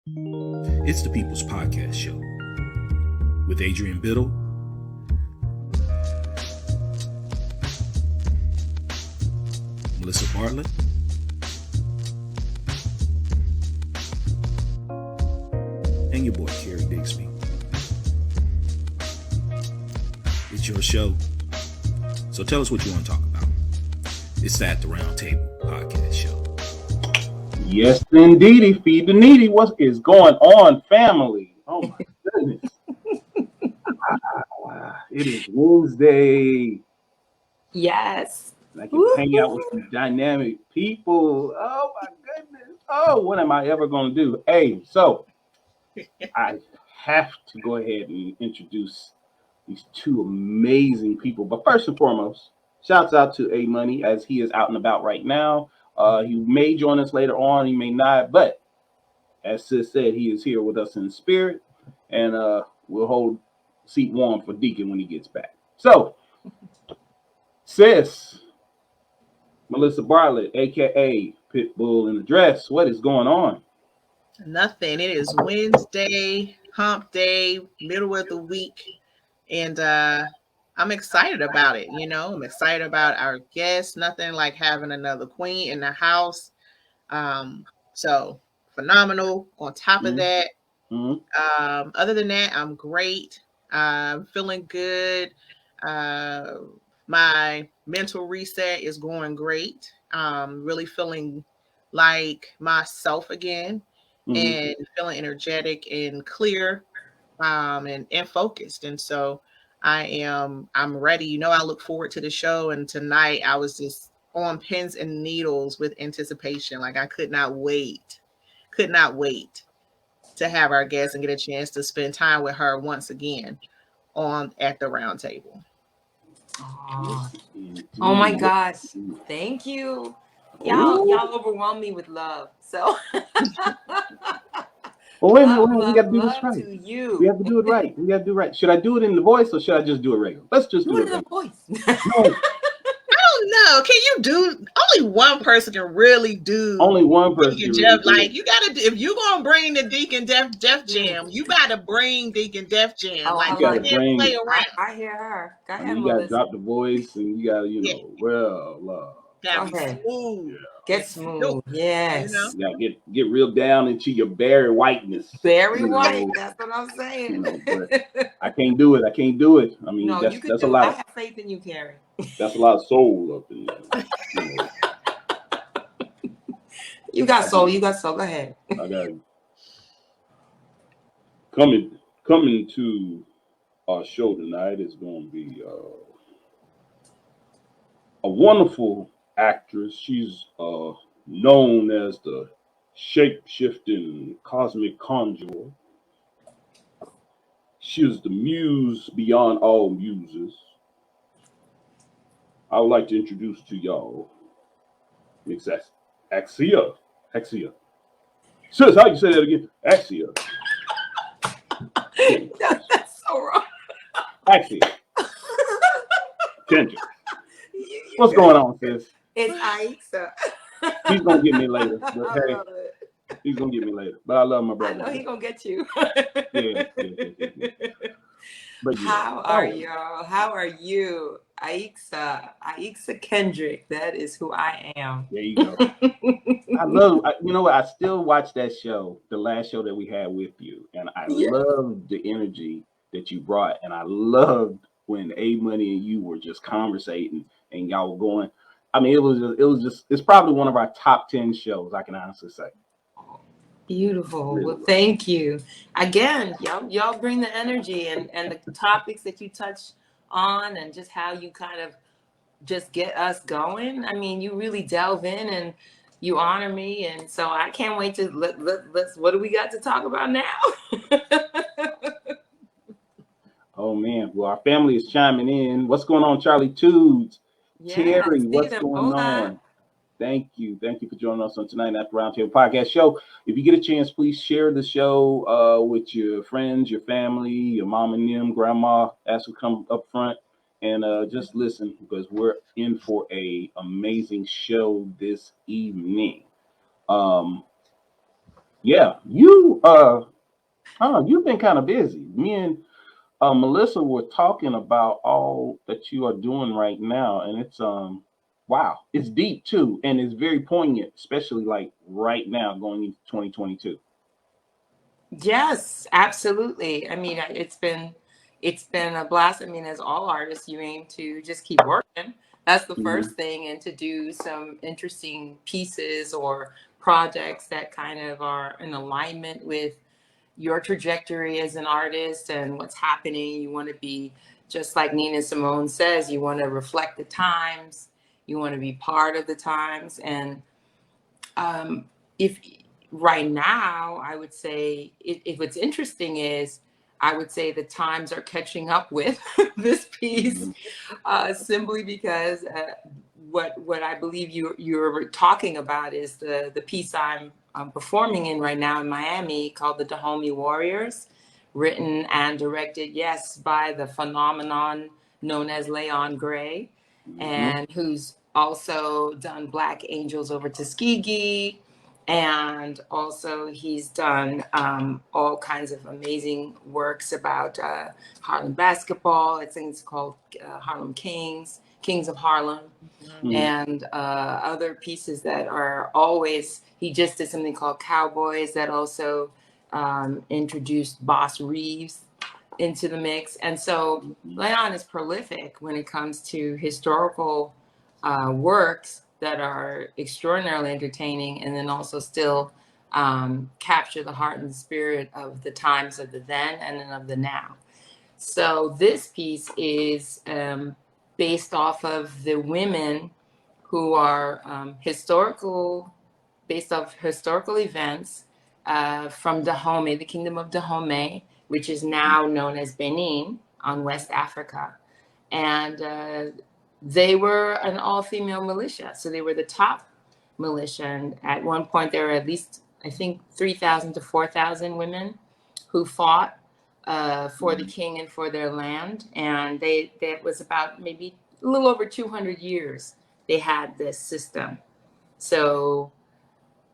It's the People's Podcast Show with Adrian Biddle, Melissa Bartlett, and your boy Kerry Bixby. It's your show, so tell us what you want to talk about. It's the At the Round Table Podcast Show. Yes, indeedy. Feed the needy. What is going on, family? Oh my goodness. It is Wednesday. Yes. I can hang out with some dynamic people. Oh my goodness. Oh, what am I ever going to do? Hey, so I have to go ahead and introduce these two amazing people. But first and foremost, shouts out to A Money as he is out and about right now. He may join us later on, he may not, but as Sis said, he is here with us in spirit, and we'll hold seat warm for Deacon when he gets back. So, Sis, Melissa Bartlett, aka Pitbull in the Dress, what is going on? Nothing. It is Wednesday, hump day, middle of the week, and I'm excited about it. I'm excited about our guests. Nothing like having another queen in the house. So phenomenal. On top of that, other than that, I'm great. Feeling good. My mental reset is going great. Really feeling like myself again, and feeling energetic and clear, and focused. And so I'm ready. I look forward to the show, and tonight I was just on pins and needles with anticipation. Like I could not wait to have our guest and get a chance to spend time with her once again at the round table. Oh my gosh. Thank you. Y'all overwhelm me with love. So well, wait a minute, we got to do this right. To you. We have to do it right. Should I do it in the voice or should I just do it regular? Let's just do it in the voice. No. No, can you do? Only one person can really do. Only one person. Deacon Jeff, like you gotta. If you gonna bring the Deacon Def Jam, you gotta bring Deacon Def Jam. Like you can't play around. I hear her. Go ahead, you gotta drop the voice, and you gotta, well, love. Gotta be smooth. Yeah. Get smooth. Yes. You gotta get real down into your Barry Whiteness. Very white. That's what I'm saying. But I can't do it. I mean, no, that's a lot. I have faith in you, Carrie. That's a lot of soul up in there. You got soul. Go ahead. I got it. Coming to our show tonight is going to be a wonderful actress. She's known as the shape-shifting cosmic conjurer. She is the muse beyond all muses. I would like to introduce to y'all Miss Aixa. Sis, how you say that again? Aixa. That's so wrong. Aixa Kendrick. What's going on, sis? It's Aixa. He's gonna get me later. But hey, he's gonna get me later. But I love my brother. I know he's gonna get you. Yeah. But how are y'all? How are you? Aixa Kendrick. That is who I am. There you go. You know what? I still watch that show, the last show that we had with you, and I loved the energy that you brought, and I loved when A Money and you were just conversating and y'all were going. I mean, it's probably one of our top 10 shows, I can honestly say. Beautiful. Really well, thank you. Again, y'all bring the energy and the topics that you touch on and just how you kind of just get us going. I mean, you really delve in and you honor me. And so I can't wait to let's what do we got to talk about now? Oh, man. Well, our family is chiming in. What's going on, Charlie Toods? Terry, what's going on? Thank you for joining us on tonight at the Roundtable Podcast Show. If you get a chance, please share the show with your friends, your family, your mom and them, grandma. Ask them to come up front and just listen because we're in for a amazing show this evening. Yeah, you've been kind of busy. Me and Melissa were talking about all that you are doing right now, and it's wow, it's deep too, and it's very poignant, especially like right now going into 2022. Yes, absolutely. I mean, it's been a blast. I mean, as all artists, you aim to just keep working. That's the Mhm. first thing, and to do some interesting pieces or projects that kind of are in alignment with your trajectory as an artist and what's happening. You want to be, just like Nina Simone says, you want to reflect the times. You want to be part of the times, and if right now, I would say, if what's interesting is, I would say the times are catching up with this piece, Mhm. simply because what I believe you're talking about is the piece I'm performing in right now in Miami, called the Dahomey Warriors, written and directed, yes, by the phenomenon known as Leon Gray, Mhm. and who's also done Black Angels Over Tuskegee, and also he's done all kinds of amazing works about Harlem basketball. I think it's called Harlem Kings, Kings of Harlem, Mhm. and other pieces that are always. He just did something called Cowboys that also introduced Boss Reeves into the mix. And so Mhm. Leon is prolific when it comes to historical works that are extraordinarily entertaining, and then also still capture the heart and spirit of the times of the then and then of the now. So this piece is based off of the women who are based off historical events from Dahomey, the kingdom of Dahomey, which is now known as Benin on West Africa. And they were an all-female militia. So they were the top militia. And at one point, there were at least, I think, 3,000 to 4,000 women who fought for the king and for their land. And that was about maybe a little over 200 years they had this system. So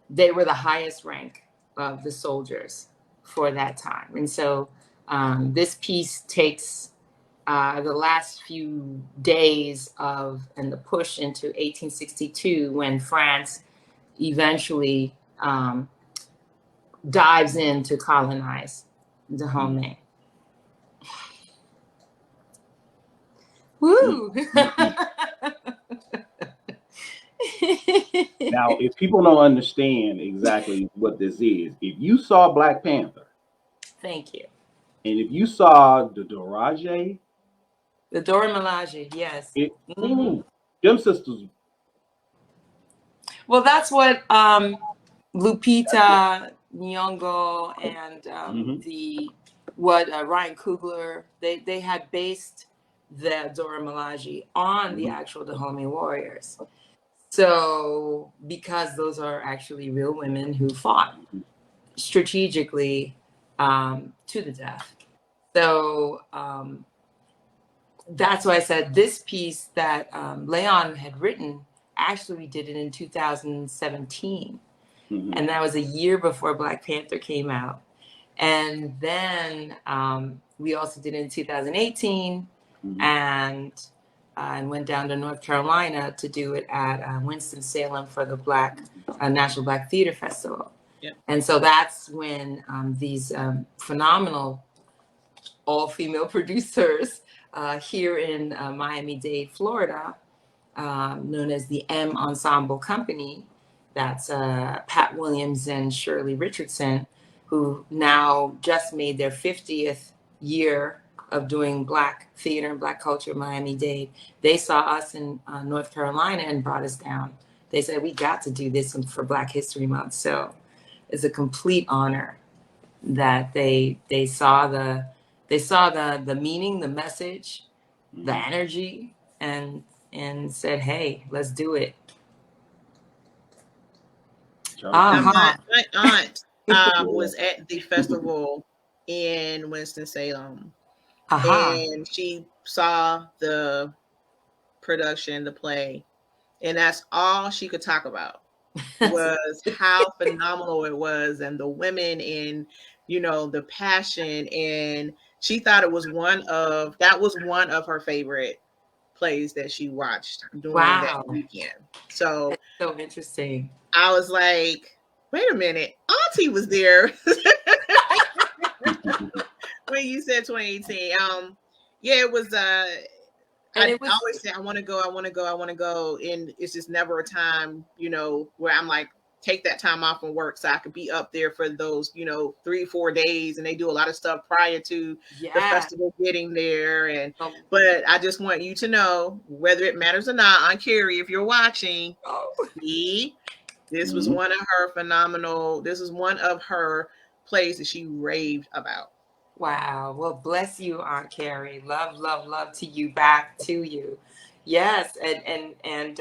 they were the highest rank of the soldiers for that time. And so this piece takes the last few days of and the push into 1862, when France eventually dives in to colonize Dahomey. Woo! Mhm. Now, if people don't understand exactly what this is, if you saw Black Panther Thank you. and if you saw the Dorage, The Dora Milaje, yes. it Hmm. ooh, them sisters. Well, that's what That's what. Lupita Nyong'o and Mhm. the what Ryan Coogler, they had based the Dora Milaje on the Mhm. actual Dahomey Warriors. So because those are actually real women who fought strategically to the death. So that's why I said this piece that Leon had written, actually did it in 2017. Mhm. And that was a year before Black Panther came out. And then we also did it in 2018, Mhm. and went down to North Carolina to do it at Winston-Salem for the National Black Theater Festival. Yep. And so that's when these phenomenal all-female producers here in Miami-Dade, Florida, known as the M Ensemble Company. That's Pat Williams and Shirley Richardson, who now just made their 50th year of doing Black theater and Black culture in Miami-Dade. They saw us in North Carolina and brought us down. They said, we got to do this for Black History Month. So it's a complete honor that they saw the meaning, the message, the Mhm. energy, and said, "Hey, let's do it." Trying to Uh tell you. huh. My aunt Yeah. was at the festival in Winston-Salem, Uh huh. and she saw the production, the play, and that's all she could talk about. was how phenomenal it was, and the women, and the passion, and she thought it was one of her favorite plays that she watched during that Wow. weekend. So That's so interesting. I was like, wait a minute, Auntie was there when you said 2018. Yeah, it was And I it was, always say I want to go, and it's just never a time, where I'm like, take that time off from work so I could be up there for those, 3-4 days, and they do a lot of stuff prior to the yeah. festival getting there. And Oh, but I just want you to know, whether it matters or not, Aunt Carrie, if you're watching, oh. see, this was Mhm. one of her phenomenal. This is one of her plays that she raved about. Wow. Well, bless you, Aunt Carrie. Love, love, love to you, back to you. Yes. And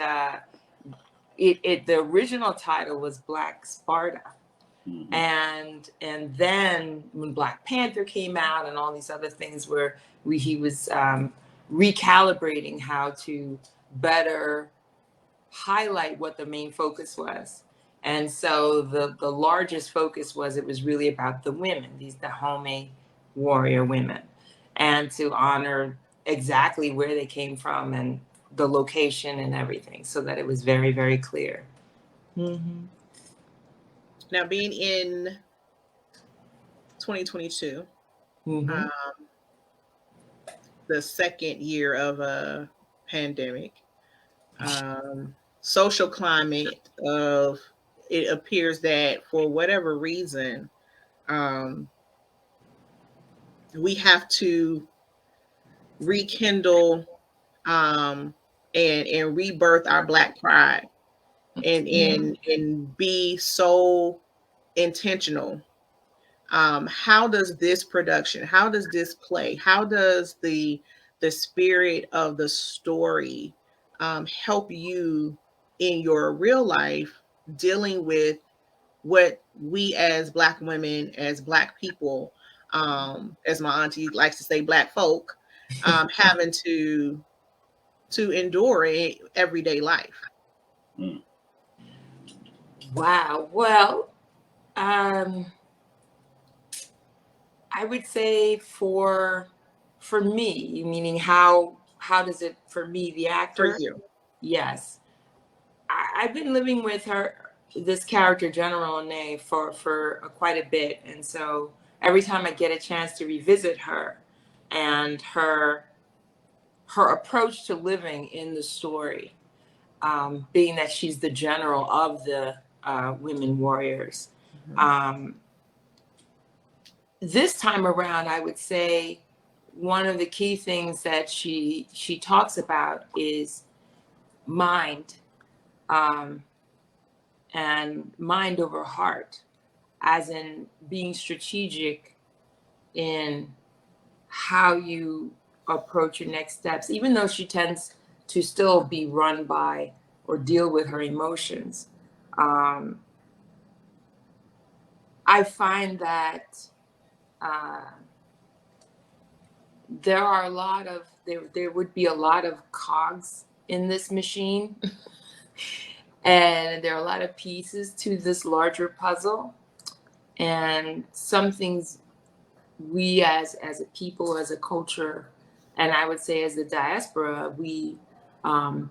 the original title was Black Sparta. Mhm. And then when Black Panther came out and all these other things where he was recalibrating how to better highlight what the main focus was. And so the largest focus was, it was really about the women, these Dahomey warrior women, and to honor exactly where they came from and the location and everything, so that it was very, very clear. Mm-hmm. Now, being in 2022, Mm-hmm. the second year of a pandemic, social climate of, it appears that for whatever reason, we have to rekindle, and rebirth our Black pride, and be so intentional. How does this production, how does this play, how does the spirit of the story help you in your real life, dealing with what we as Black women, as Black people, as my auntie likes to say, Black folk, having to endure in everyday life? Mm. Wow. Well, um, I would say for me, meaning how does it, for me, the For actor? you. Yes, I've been living with her, this character, General Nay, for quite a bit, and so every time I get a chance to revisit her and her approach to living in the story, being that she's the general of the women warriors. Mhm. Um, this time around, I would say one of the key things that she talks about is mind, um, and mind over heart, as in being strategic in how you approach your next steps, even though she tends to still be run by or deal with her emotions. Um, I find that uh, there would be a lot of cogs in this machine, and there are a lot of pieces to this larger puzzle, and some things we as a people, as a culture, and I would say as the diaspora, um,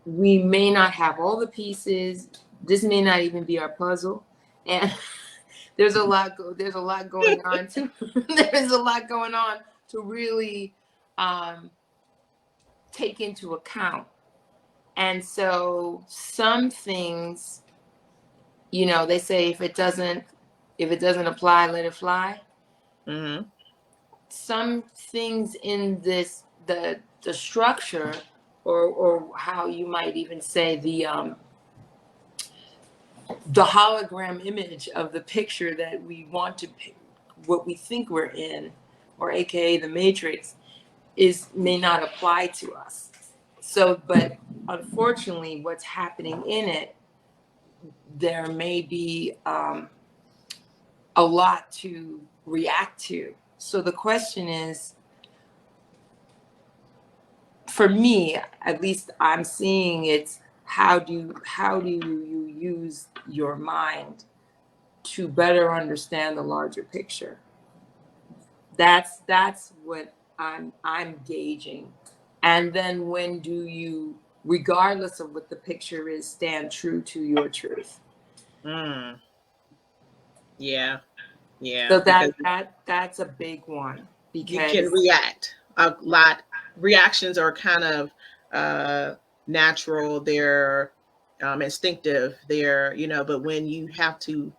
we may not have all the pieces. This may not even be our puzzle, and there's a lot going on to there's a lot going on to really um, take into account. And so some things, they say if it doesn't apply, let it fly. Mhm. Some things in the structure, or how you might even say the hologram image of the picture that we want to what we think we're in, or AKA the matrix, may not apply to us. So, but unfortunately, what's happening in it, there may be a lot to react to. So the question is, for me, at least I'm seeing it's how do you use your mind to better understand the larger picture? That's what I'm gauging. And then when do you, regardless of what the picture is, stand true to your truth? Mm. Yeah. Yeah. So Because that's a big one, you can because react a lot. Reactions are kind of natural. They're instinctive. They're, but when you have to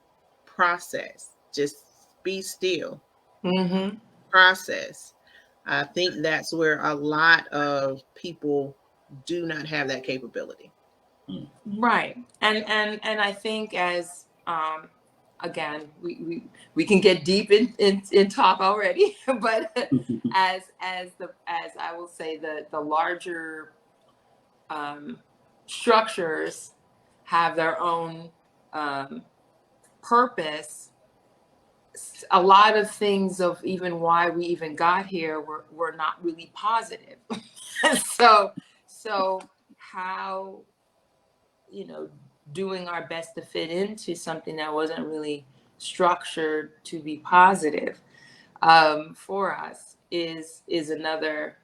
process, just be still, mm-hmm. process. I think that's where a lot of people do not have that capability. Right. And I think, as again, we can get deep in talk already, but as I will say, the larger structures have their own purpose. A lot of things of even why we even got here were not really positive. So how, doing our best to fit into something that wasn't really structured to be positive for us is another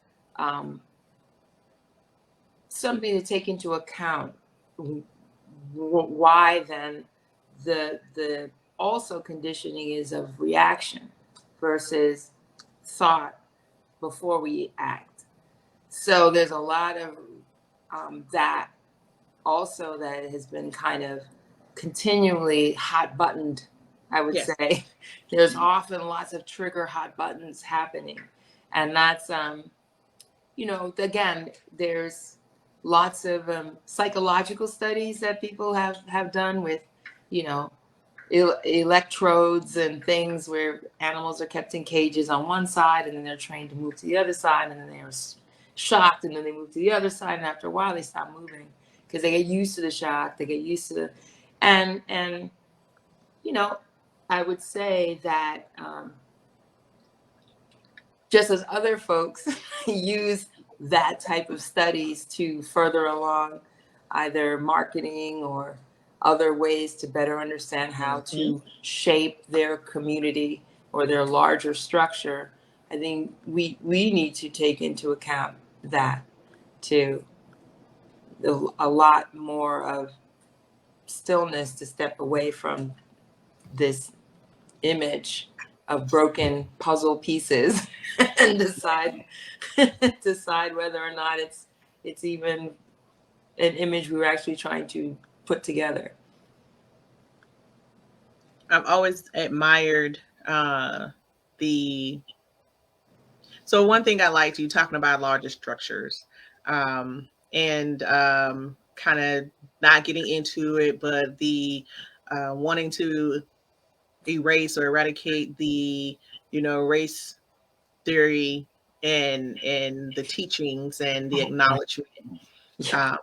something to take into account. Why then the also conditioning is of reaction versus thought before we act. So there's a lot of that also that has been kind of continually hot buttoned, I would Yes. say. There's often lots of trigger hot buttons happening. And that's, again, there's lots of psychological studies that people have done with, you know, electrodes and things where animals are kept in cages on one side and then they're trained to move to the other side, and then they're shocked and then they move to the other side, and after a while they stop moving because they get used to the shock, they get used to the and I would say that just as other folks use that type of studies to further along either marketing or other ways to better understand how to shape their community or their larger structure, I think we need to take into account that too. A lot more of stillness to step away from this image of broken puzzle pieces and decide whether or not it's even an image we were actually trying to put together. I've always admired the. So one thing I liked you talking about larger structures, and kind of not getting into it, but the wanting to erase or eradicate the race theory and the teachings and the acknowledgement. Yeah.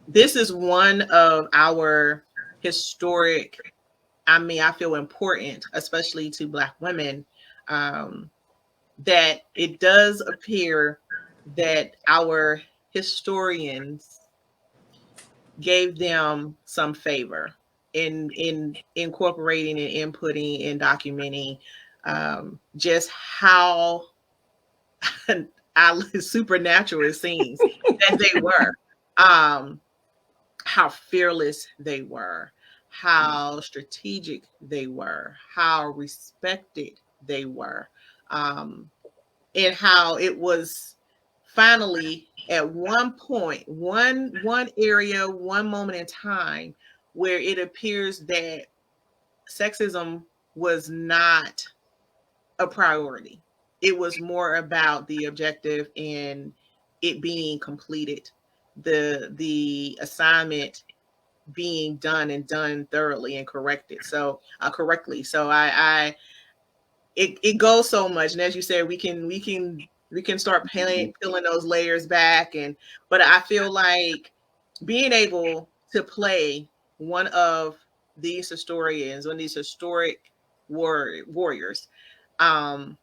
This is one of our historic, I feel important, especially to Black women, that it does appear that our historians gave them some favor in incorporating and inputting and documenting just how supernatural it seems that they were, how fearless they were, how strategic they were, how respected they were, and how it was finally at one point, one area, one moment in time, where it appears that sexism was not a priority. It was more about the objective and it being completed, the assignment being done and done thoroughly and corrected. So correctly. So it goes so much, and as you said, we can start peeling those layers back, but I feel like being able to play one of these historians, one of these historic warriors, I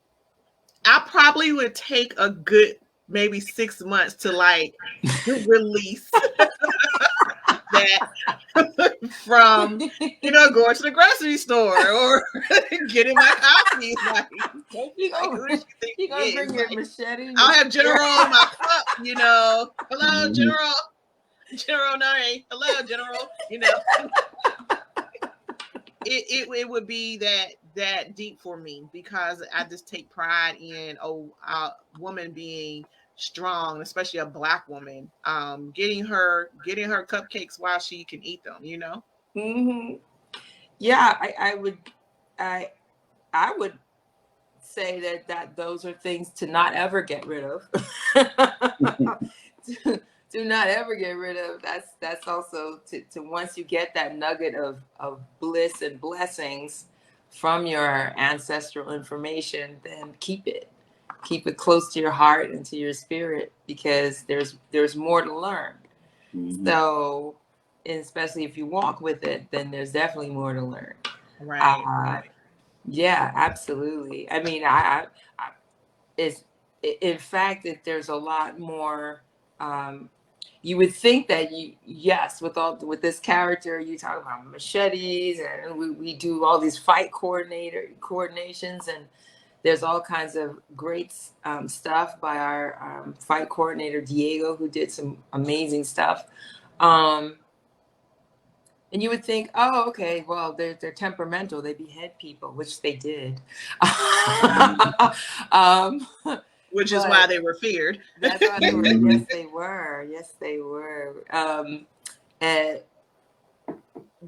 probably would take a good maybe 6 months to release that from, going to the grocery store or getting my coffee. Like, You like, who does she think you she gonna is? bring your Like, machete? I'll have General in my cup, Hello, Mhm. General Nare. Hello, General. It would be that deep for me, because I just take pride in a woman being strong, especially a Black woman, getting her cupcakes while she can eat them. Mm-hmm. Yeah, I I would say that those are things to not ever get rid of. to not ever get rid of. That's also to once you get that nugget of bliss and blessings from your ancestral information, then keep it. Keep it close to your heart and to your spirit, because there's more to learn. Mhm. So, and especially if you walk with it, then there's definitely more to learn. Right. Uh, Right. yeah, absolutely. I mean, I is in fact that there's a lot more. Um, you would think that yes, with this character, you talk about machetes, and we do all these fight coordinations, and there's all kinds of great stuff by our fight coordinator Diego, who did some amazing stuff. Um, and you would think, oh, okay, well, they're temperamental. They behead people, which they did. um, Which is why but they were feared. that's why they were. Mhm. Yes, they were. Yes, they were. And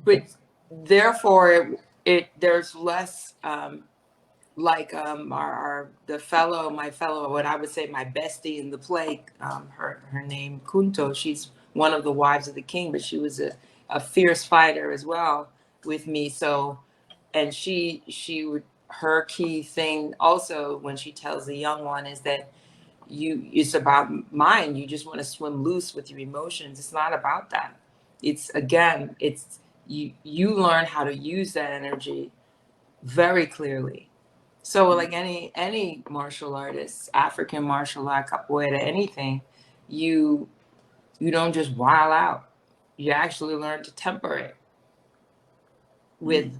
but therefore, it there's less like my fellow, what I would say my bestie in the play. Her name Kunto. She's one of the wives of the king, but she was a fierce fighter as well with me. So, and she would, her key thing also when she tells the young one is that it's about mind. You just want to swim loose with your emotions. It's not about that. It's again, it's you learn how to use that energy very clearly. So like any martial artist, African martial art, capoeira, anything, you you don't just wild out. You actually learn to temper it with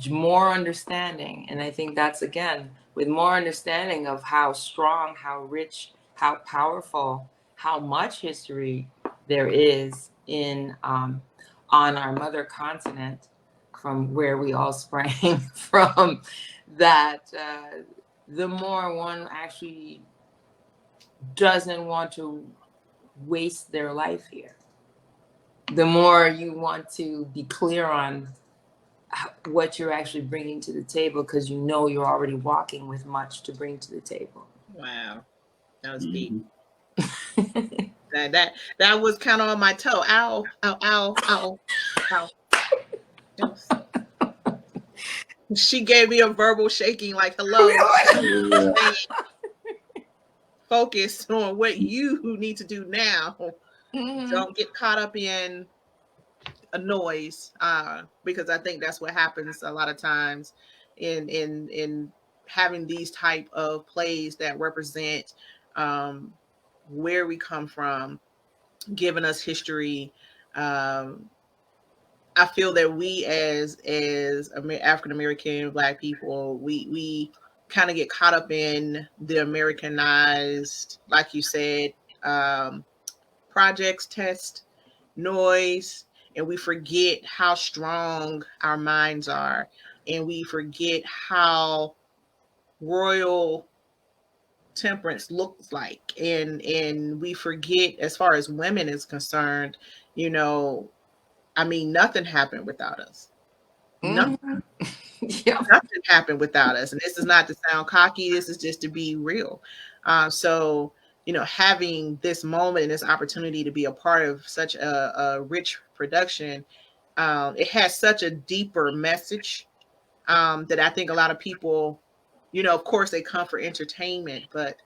more understanding. And I think that's again with more understanding of how strong, how rich, how powerful, how much history there is in on our mother continent, from where we all sprang from. That the more one actually doesn't want to waste their life here, the more you want to be clear on what you're actually bringing to the table, because you know you're already walking with much to bring to the table. Wow, that was deep. Mhm. That was kind of on my toe. Ow, ow, ow, ow, ow. Yes. She gave me a verbal shaking, like, hello, Yeah. focus on what you need to do now. Mhm. Don't get caught up in a noise, because I think that's what happens a lot of times in having these type of plays that represent um, where we come from, giving us history. Um, I feel that we as African American Black people, we kind of get caught up in the Americanized, like you said, um, projects, test, noise, and we forget how strong our minds are, and we forget how royal temperance looks like, and we forget, as far as women is concerned, you know I mean, nothing happened without us. Nothing, Mhm. Yeah. nothing happened without us. And this is not to sound cocky. This is just to be real. So, having this moment and this opportunity to be a part of such a rich production, it has such a deeper message, that I think a lot of people, of course, they come for entertainment, but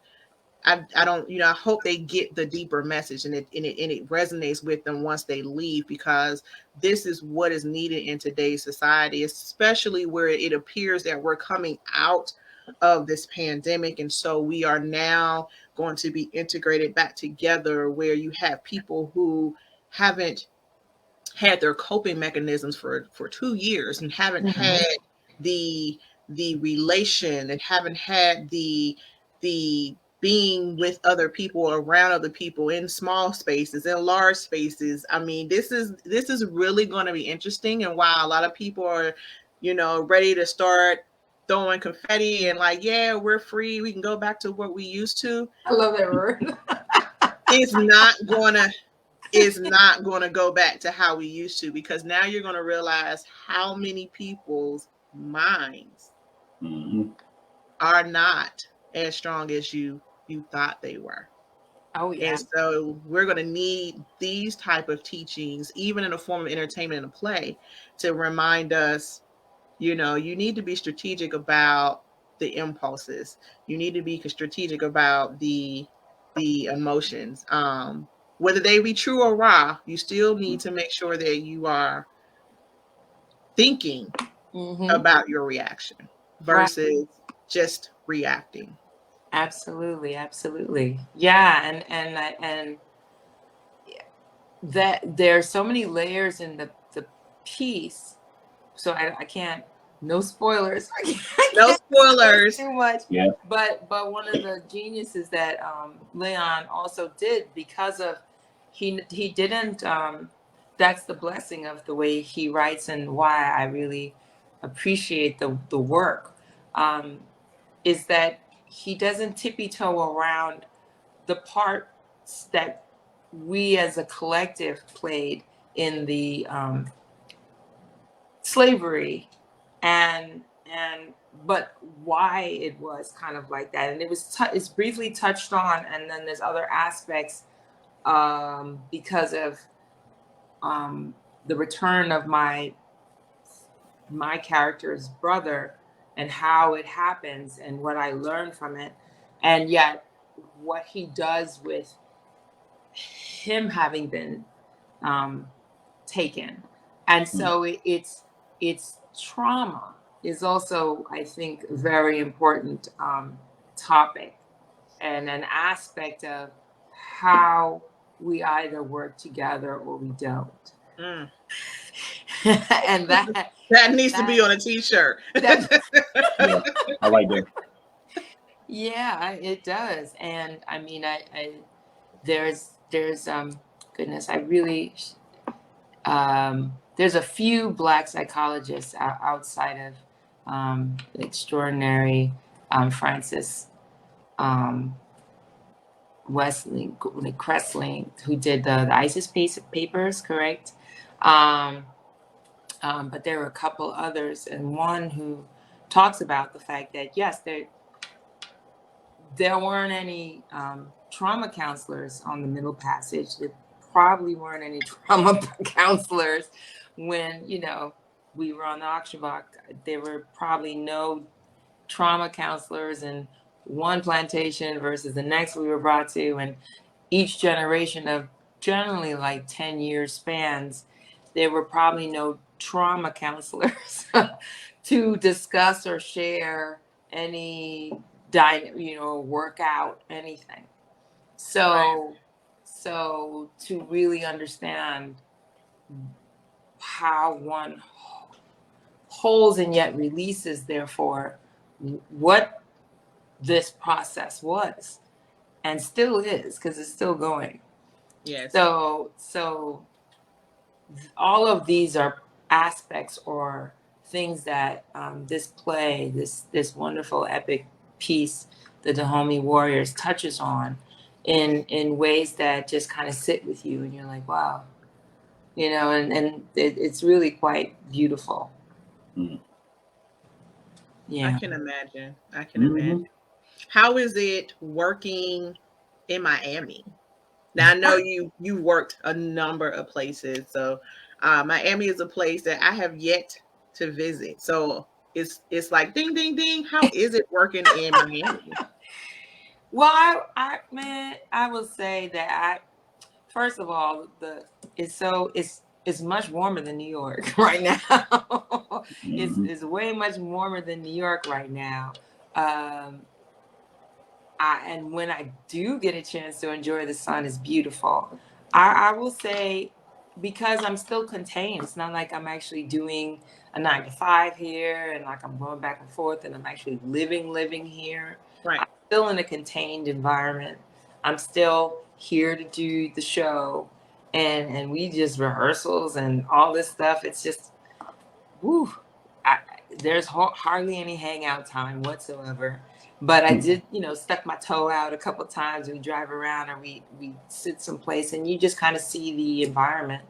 I don't, I hope they get the deeper message, and it resonates with them once they leave, because this is what is needed in today's society, especially where it appears that we're coming out of this pandemic. And so we are now going to be integrated back together, where you have people who haven't had their coping mechanisms for 2 years and haven't had the relation, and haven't had the being with other people, around other people, in small spaces, in large spaces. I mean, this is really going to be interesting, and why a lot of people are, ready to start throwing confetti and like, yeah, we're free, we can go back to what we used to. I love that word. It's not going to go back to how we used to, because now you're going to realize how many people's minds are not as strong as you thought they were. Oh yeah. And so we're going to need these type of teachings, even in a form of entertainment and a play, to remind us, you need to be strategic about the impulses. You need to be strategic about the emotions. Whether they be true or raw, you still need to make sure that you are thinking about your reaction versus just reacting. Absolutely, absolutely. Yeah, and that there's so many layers in the piece, so I can't, no spoilers. No spoilers. Too much. Yeah. But one of the geniuses that Leon also did, because of he didn't that's the blessing of the way he writes, and why I really appreciate the work, is that he doesn't tippy-toe around the parts that we as a collective played in the slavery, and but why it was kind of like that, and it's briefly touched on, and then there's other aspects because of the return of my character's brother, and how it happens, and what I learned from it, and yet what he does with him having been taken. And so it's trauma is also, I think, a very important topic, and an aspect of how we either work together or we don't. And that needs to be on a t-shirt. Yeah, I like that. Yeah, it does. And I mean, there's goodness, I really there's a few Black psychologists outside of the extraordinary Francis Wesley Cressling, who did the ISIS papers, correct? But there were a couple others, and one who talks about the fact that, yes, there weren't any trauma counselors on the Middle Passage. There probably weren't any trauma counselors when, we were on the Akshobak. There were probably no trauma counselors in one plantation versus the next we were brought to. And each generation of generally like 10-year spans, there were probably no trauma counselors to discuss or share any work out anything. So to really understand how one holds and yet releases, therefore, what this process was and still is, because it's still going. Yes. So all of these are aspects or things that this play, this wonderful epic piece, the Dahomey Warriors, touches on in ways that just kind of sit with you, and you're like, wow, and it's really quite beautiful. Yeah, I can imagine. How is it working in Miami? Now, I know you worked a number of places, so Miami is a place that I have yet to visit. So it's like ding, ding, ding. How is it working in Miami? Well, I will say that first of all, it's much warmer than New York right now. It's way much warmer than New York right now. And when I do get a chance to enjoy the sun, it's beautiful. I will say because I'm still contained. It's not like I'm actually doing a 9 to 5 here and like I'm going back and forth and I'm actually living here. Right. I'm still in a contained environment. I'm still here to do the show, and we just rehearsals and all this stuff. It's just, woo. There's hardly any hangout time whatsoever. But I did, stuck my toe out a couple times. We drive around or we sit someplace, and you just kind of see the environment.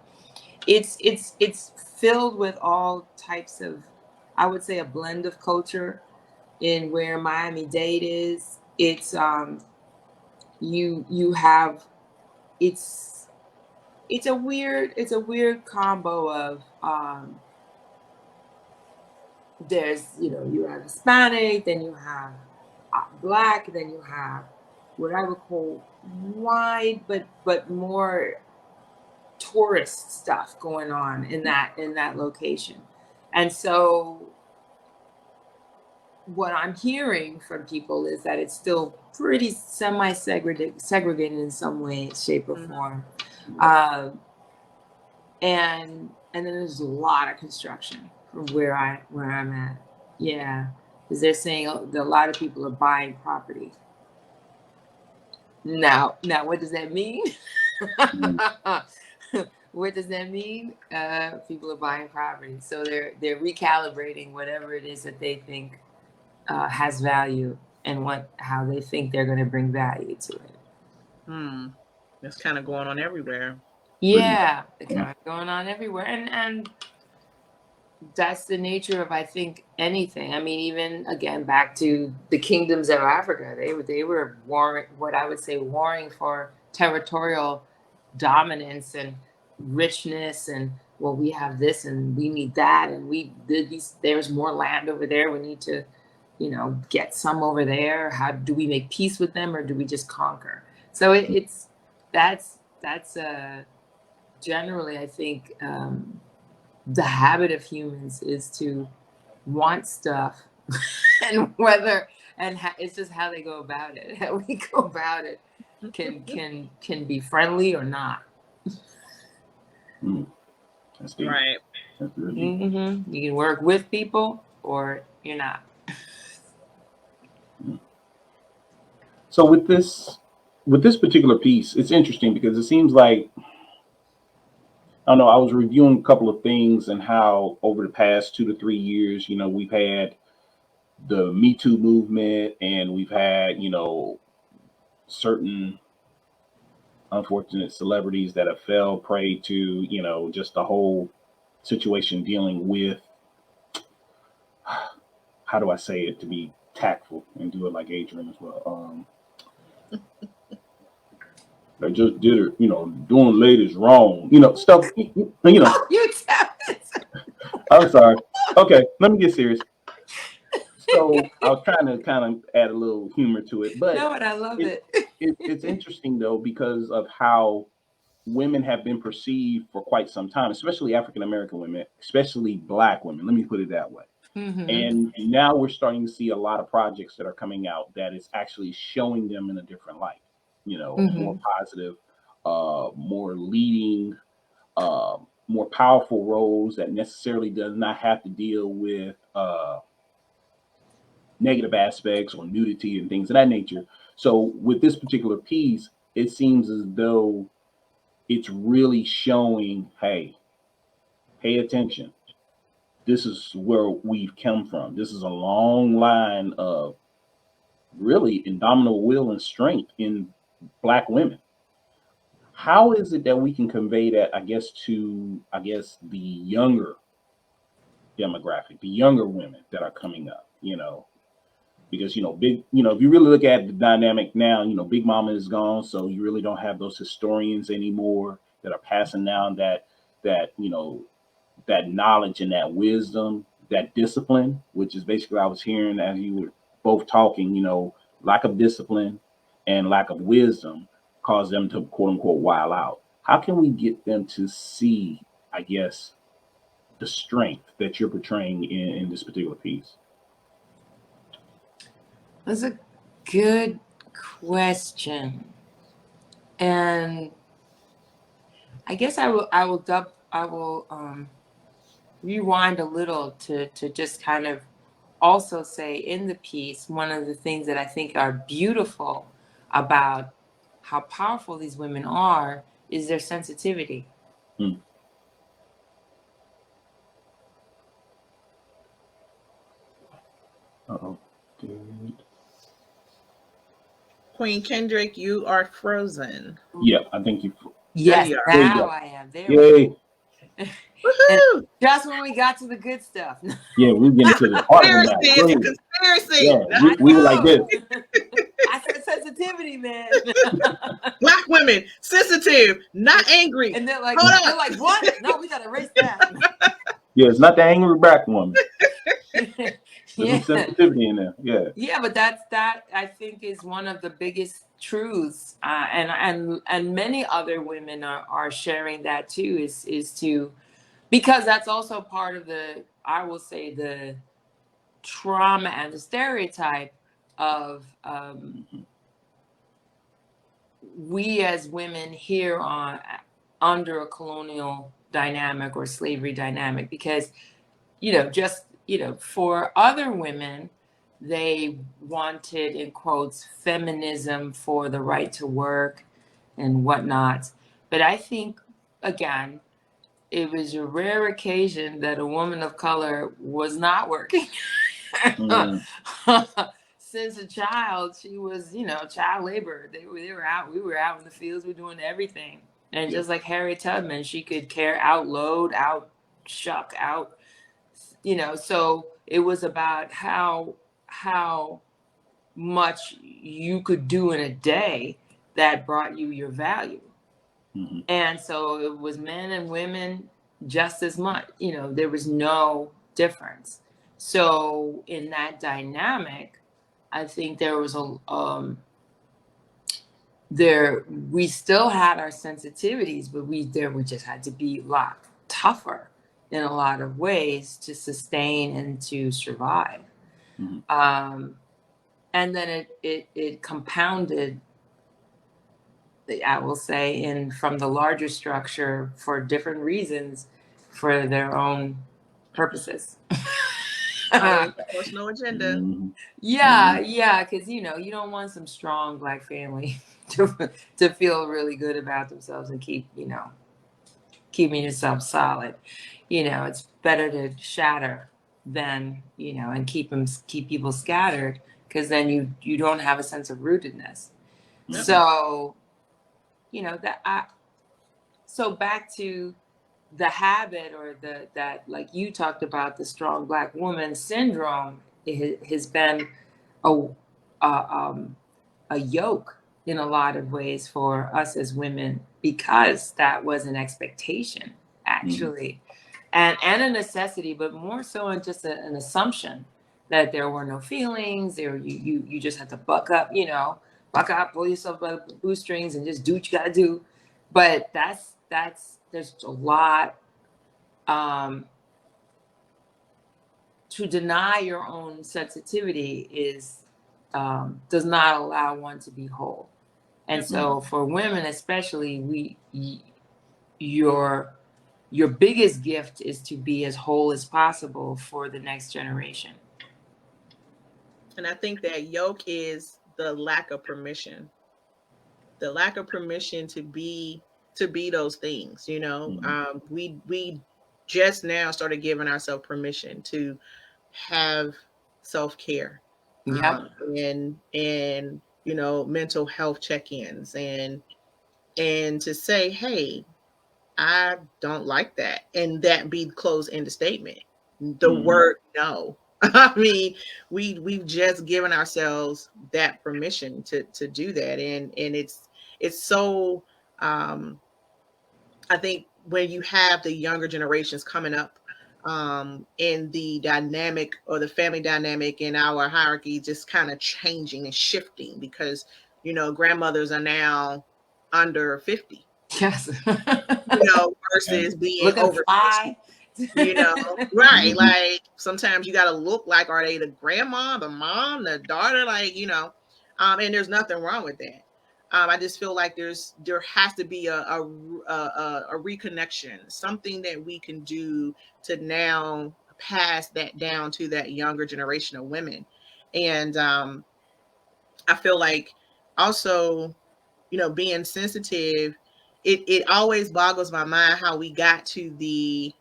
It's filled with all types of, I would say, a blend of culture in where Miami-Dade is. It's you have it's a weird combo of there's, you have Hispanic, then you have Black, then you have what I would call white, but more tourist stuff going on in that location. And so what I'm hearing from people is that it's still pretty segregated in some way, shape, or form. And then there's a lot of construction from where I'm at. Yeah, because they're saying that a lot of people are buying property. Now, what does that mean? What does that mean? People are buying property, so they're recalibrating whatever it is that they think has value and how they think they're going to bring value to it. That's kind of going on everywhere. Yeah, it's kind of going on everywhere, and that's the nature of, I think, anything. I mean, even again back to the kingdoms of Africa, they were warring, what I would say, warring for territorial dominance and richness, and well, we have this and we need that, and there's more land over there. We need to, get some over there. How do we make peace with them, or do we just conquer? So that's generally, I think, the habit of humans is to want stuff, and it's just how they go about it. How we go about it can be friendly or not. That's deep. Right. That's really deep. Mm-hmm. You can work with people or you're not. So with this particular piece, it's interesting because it seems like, I don't know, I was reviewing a couple of things and how over the past 2 to 3 years, we've had the Me Too movement, and we've had, certain unfortunate celebrities that have fell prey to, just the whole situation dealing with, how do I say it to be tactful and do it like Adrian as well? They just did it, doing ladies wrong, stuff, You tell it. I'm sorry. Okay, let me get serious. So I was trying to kind of add a little humor to it, but No, and I love it. it's interesting though, because of how women have been perceived for quite some time, especially African American women, especially Black women. Let me put it that way. Mm-hmm. And now we're starting to see a lot of projects that are coming out that is actually showing them in a different light, more positive, more leading, more powerful roles that necessarily does not have to deal with negative aspects or nudity and things of that nature. So with this particular piece, it seems as though it's really showing, hey, pay attention. This is where we've come from. This is a long line of really indomitable will and strength in Black women. How is it that we can convey that, to the younger demographic, the younger women that are coming up, because big, if you really look at the dynamic now, Big Mama is gone, so you really don't have those historians anymore that are passing down that knowledge and that wisdom, that discipline, which is basically, I was hearing as you were both talking, lack of discipline and lack of wisdom cause them to quote unquote wild out. How can we get them to see, the strength that you're portraying in this particular piece? That's a good question. And I guess I will rewind a little to just kind of also say in the piece, one of the things that I think are beautiful about how powerful these women are is their sensitivity. Mm. Uh-oh. Good. Queen Kendrick, you are frozen. Yeah, I think you. Yes, you are. There you now go. I am. There Yay. And Woohoo! just when we got to the good stuff. Yeah, we're getting to the heart of the matter. Conspiracy! Go It's a ahead. conspiracy! Yeah, I we were like this. know. I said sensitivity, man. Black women, sensitive, not angry. And they're like, Hold on. what? No, we gotta erase that. Yeah, it's not the angry black woman. There's Yeah. some sensitivity in there. Yeah. Yeah, but that I think is one of the biggest truths, and many other women are sharing that too. Is to, because that's also part of the, I will say, the trauma and the stereotype of we as women here on under a colonial dynamic or slavery dynamic, because just for other women, they wanted, in quotes, feminism for the right to work and whatnot. But I think, again, it was a rare occasion that a woman of color was not working. Mm. Since a child, she was, child labor. They were out. We were out in the fields. We were doing everything. And just like Harriet Tubman, she could outload, out shuck, out. So it was about how much you could do in a day that brought you your value. Mm-hmm. And so it was men and women just as much. There was no difference. So in that dynamic, I think there was we still had our sensitivities, but we just had to be a lot tougher in a lot of ways to sustain and to survive. Mm-hmm. And then it compounded, I will say, from the larger structure for different reasons, for their own purposes. Personal agenda. Mm-hmm. Yeah, because you don't want some strong Black family to feel really good about themselves and keeping yourself solid. It's better to shatter than and keep people scattered, because then you don't have a sense of rootedness. Mm-hmm. So so back to the habit, or that like you talked about, the strong Black woman syndrome, has been a yoke in a lot of ways for us as women, because that was an expectation, actually, and a necessity, but more so in just an assumption that there were no feelings, or you just had to buck up, pull yourself by the bootstrings and just do what you gotta do. But there's a lot, to deny your own sensitivity does not allow one to be whole. And so for women especially, your biggest gift is to be as whole as possible for the next generation. And I think that yoke is the lack of permission. The lack of permission to be those things. We just now started giving ourselves permission to have self-care. Yep. And mental health check-ins, and to say, hey, I don't like that, and that be closed-ended statement. The word no. I mean, we've just given ourselves that permission to do that, and it's so I think when you have the younger generations coming up, in the dynamic, or the family dynamic in our hierarchy, just kind of changing and shifting, because grandmothers are now under 50. Yes. Versus being looking over fly. 60, right? Like sometimes you got to look like, are they the grandma, the mom, the daughter, and there's nothing wrong with that. I just feel like there has to be a reconnection, something that we can do to now pass that down to that younger generation of women. And I feel like also, being sensitive, it always boggles my mind how we got to the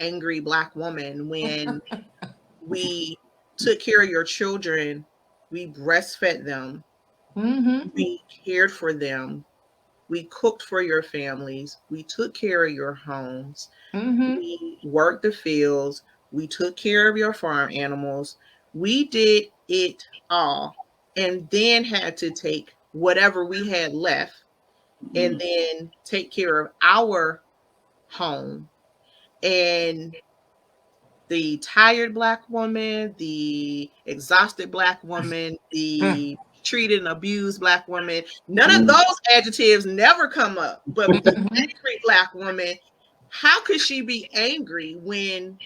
angry Black woman when we took care of your children, we breastfed them, we cared for them, we cooked for your families, we took care of your homes, we worked the fields, we took care of your farm animals, we did it all, and then had to take whatever we had left and then take care of our home. And the tired Black woman, the exhausted Black woman, the treated and abused Black woman, none of those adjectives never come up. But the angry Black woman, how could she be angry when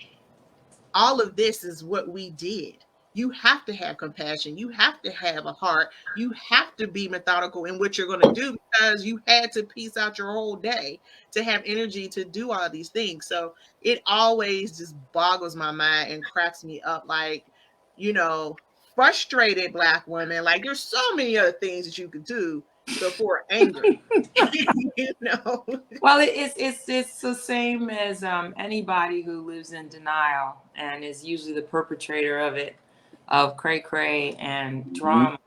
all of this is what we did? You have to have compassion. You have to have a heart. You have to be methodical in what you're going to do, because you had to piece out your whole day to have energy to do all these things. So it always just boggles my mind and cracks me up. Like, frustrated Black women, like there's so many other things that you could do before anger. Well, it's the same as anybody who lives in denial and is usually the perpetrator of it, of cray cray and drama.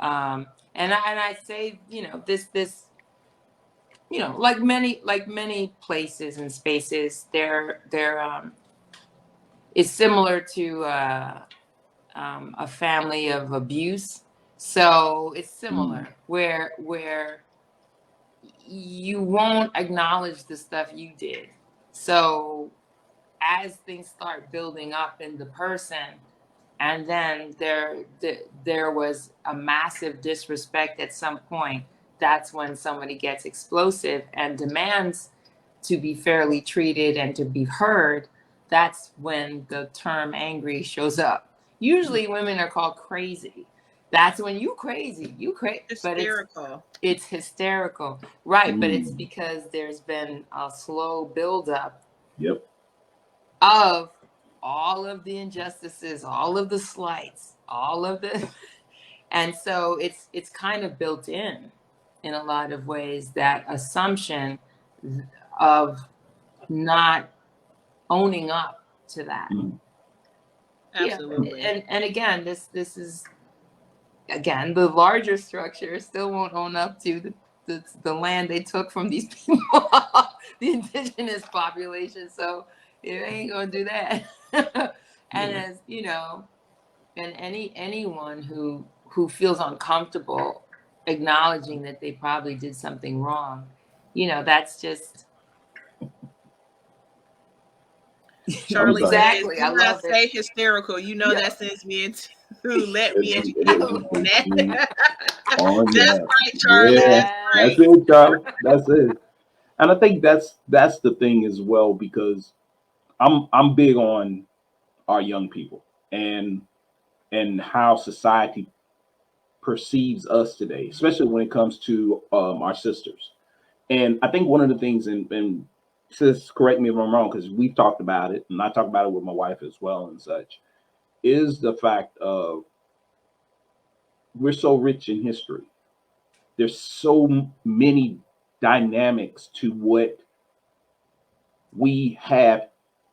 And I say, this, like many places and spaces, there is similar to a family of abuse. So it's similar where you won't acknowledge the stuff you did. So as things start building up in the person, and then there was a massive disrespect at some point, that's when somebody gets explosive and demands to be fairly treated and to be heard. That's when the term angry shows up. Usually women are called crazy. That's when you crazy. Hysterical. But it's hysterical, right? But it's because there's been a slow buildup of all of the injustices, all of the slights, and so it's kind of built in a lot of ways, that assumption of not owning up to that. Absolutely. And again, this is, again, the larger structure still won't own up to the land they took from these people, the indigenous population. So it ain't gonna do that. And as and anyone who feels uncomfortable acknowledging that they probably did something wrong, that's just Charlie. Exactly. I love it. Say hysterical. That sends me into let me educate you on that. That's right, Charlie. Yeah, that's it, Charlie. That's it. And I think that's the thing as well, because I'm big on our young people and how society perceives us today, especially when it comes to our sisters. And I think one of the things, and sis, correct me if I'm wrong, because we've talked about it, and I talk about it with my wife as well and such, is the fact of we're so rich in history. There's so many dynamics to what we have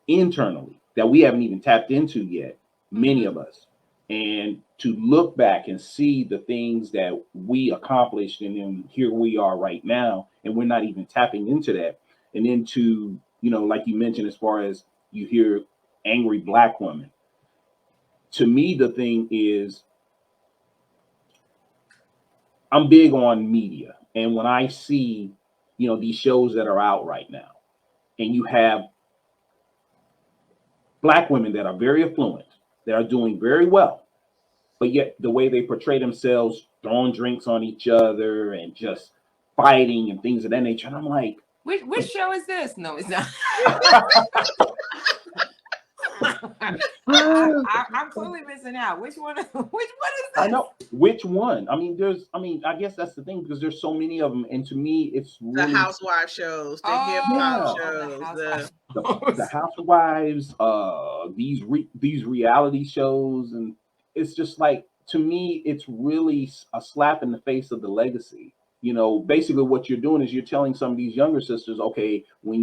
internally that we haven't even tapped into yet, many of us. And to look back and see the things that we accomplished, and then here we are right now, and we're not even tapping into that. And into, like you mentioned, as far as you hear angry Black women. To me, the thing is, I'm big on media. And when I see, these shows that are out right now, and you have Black women that are very affluent, that are doing very well, but yet the way they portray themselves, throwing drinks on each other and just fighting and things of that nature. And I'm like, which show is this? No, it's not. I'm clearly missing out. Which one? Which one is this? I know which one. I mean, I guess that's the thing because there's so many of them, and to me, it's The really housewife shows, the hip hop yeah. shows, The housewives, these reality shows, and it's just like to me, it's really a slap in the face of the legacy. You know, basically what you're doing is you're telling some of these younger sisters, okay, when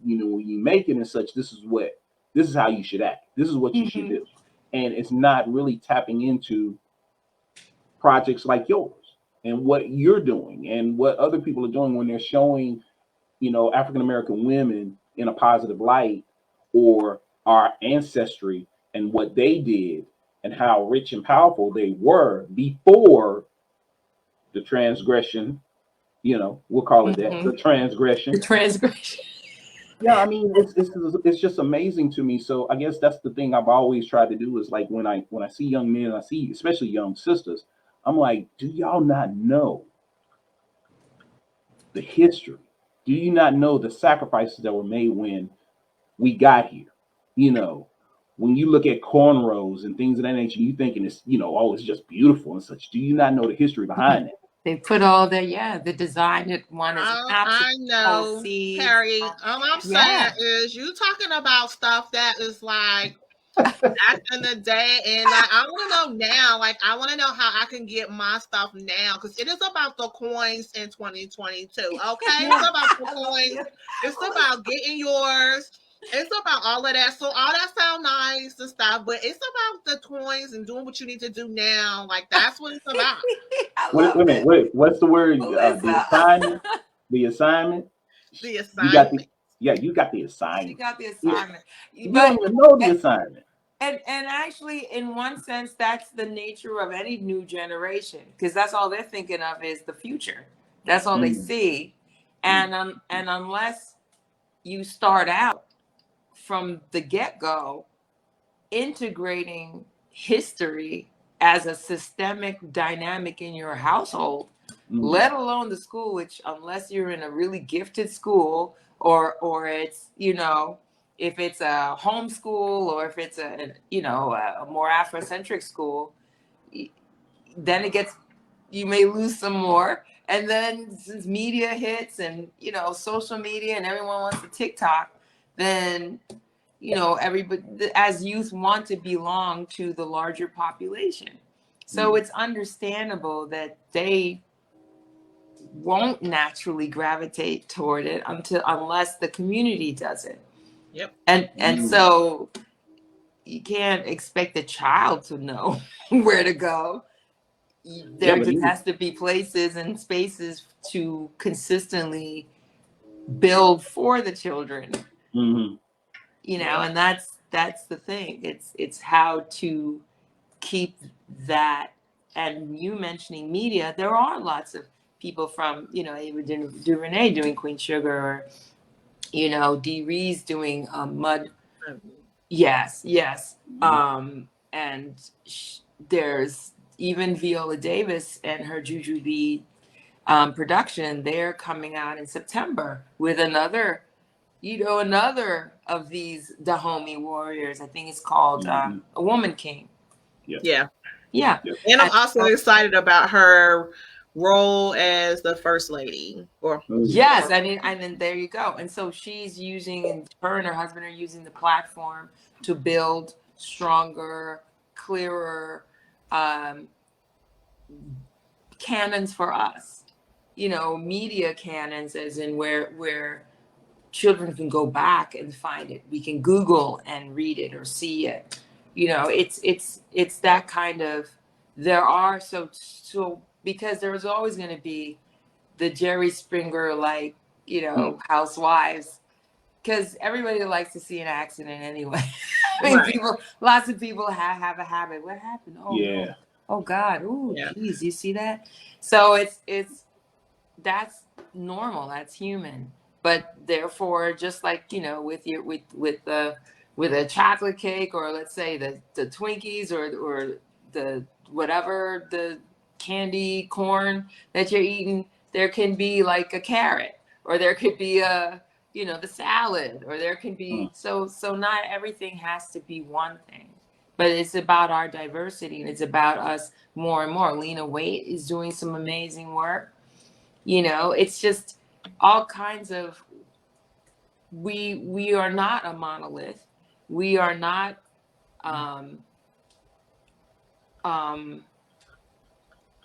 when you make it and such, this is how you should act. This is what you should do, and it's not really tapping into projects like yours and what you're doing and what other people are doing when they're showing African American women in a positive light, or our ancestry and what they did and how rich and powerful they were before the transgression. We'll call it that, the The transgression. transgression. Yeah, I mean, it's just amazing to me. So I guess that's the thing I've always tried to do is like when I see young men, I see especially young sisters, I'm like, do y'all not know the history? Do you not know the sacrifices that were made when we got here? When you look at cornrows and things of that nature, you thinking it's, oh, it's just beautiful and such. Do you not know the history behind it? They put all the design that one is I know, Carrie. All I'm saying is you talking about stuff that is like back in the day, and like I want to know now. Like I want to know how I can get my stuff now because it is about the coins in 2022. Okay, it's about the coins. It's about getting yours. It's about all of that. So all that sound nice and stuff, but it's about the coins and doing what you need to do now. Like that's what it's about. Wait a minute. Wait, what's the word? The assignment. The assignment. The assignment. assignment. You got the assignment. You got the assignment. You don't even know the assignment. And actually, in one sense, that's the nature of any new generation because that's all they're thinking of is the future. That's all they see, and unless you start out from the get-go integrating history as a systemic dynamic in your household, let alone the school, which unless you're in a really gifted school or it's if it's a homeschool or if it's a more Afrocentric school, then you may lose some more. And then since media hits and social media and everyone wants to TikTok, then everybody as youth want to belong to the larger population. So it's understandable that they won't naturally gravitate toward it unless the community does it. Yep. And so you can't expect the child to know where to go. There just has to be places and spaces to consistently build for the children. And that's the thing. It's how to keep that. And you mentioning media, there are lots of people from Ava DuVernay doing Queen Sugar, or Dee Rees doing Mud. Yes. And there's even Viola Davis and her Jujubee production. They're coming out in September with another of these Dahomey Warriors. I think it's called A Woman King. Yeah. And I'm also excited about her role as the first lady. Yes, and then there you go. And so she's her and her husband are using the platform to build stronger, clearer canons for us. Media canons, as in where children can go back and find it. We can Google and read it or see it. It's that kind of. There are so because there's always going to be the Jerry Springer housewives, because everybody likes to see an accident anyway. Lots of people have a habit. What happened? Oh yeah. No. Oh God. Oh geez, you see that? So that's normal. That's human. But therefore, just like with a chocolate cake, or let's say the Twinkies or the whatever the candy corn that you're eating, there can be like a carrot, or there could be a you know, the salad, or there can be, so not everything has to be one thing, but it's about our diversity, and it's about us more and more. Lena Waite is doing some amazing work. You know, it's just all kinds of, we are not a monolith. We are not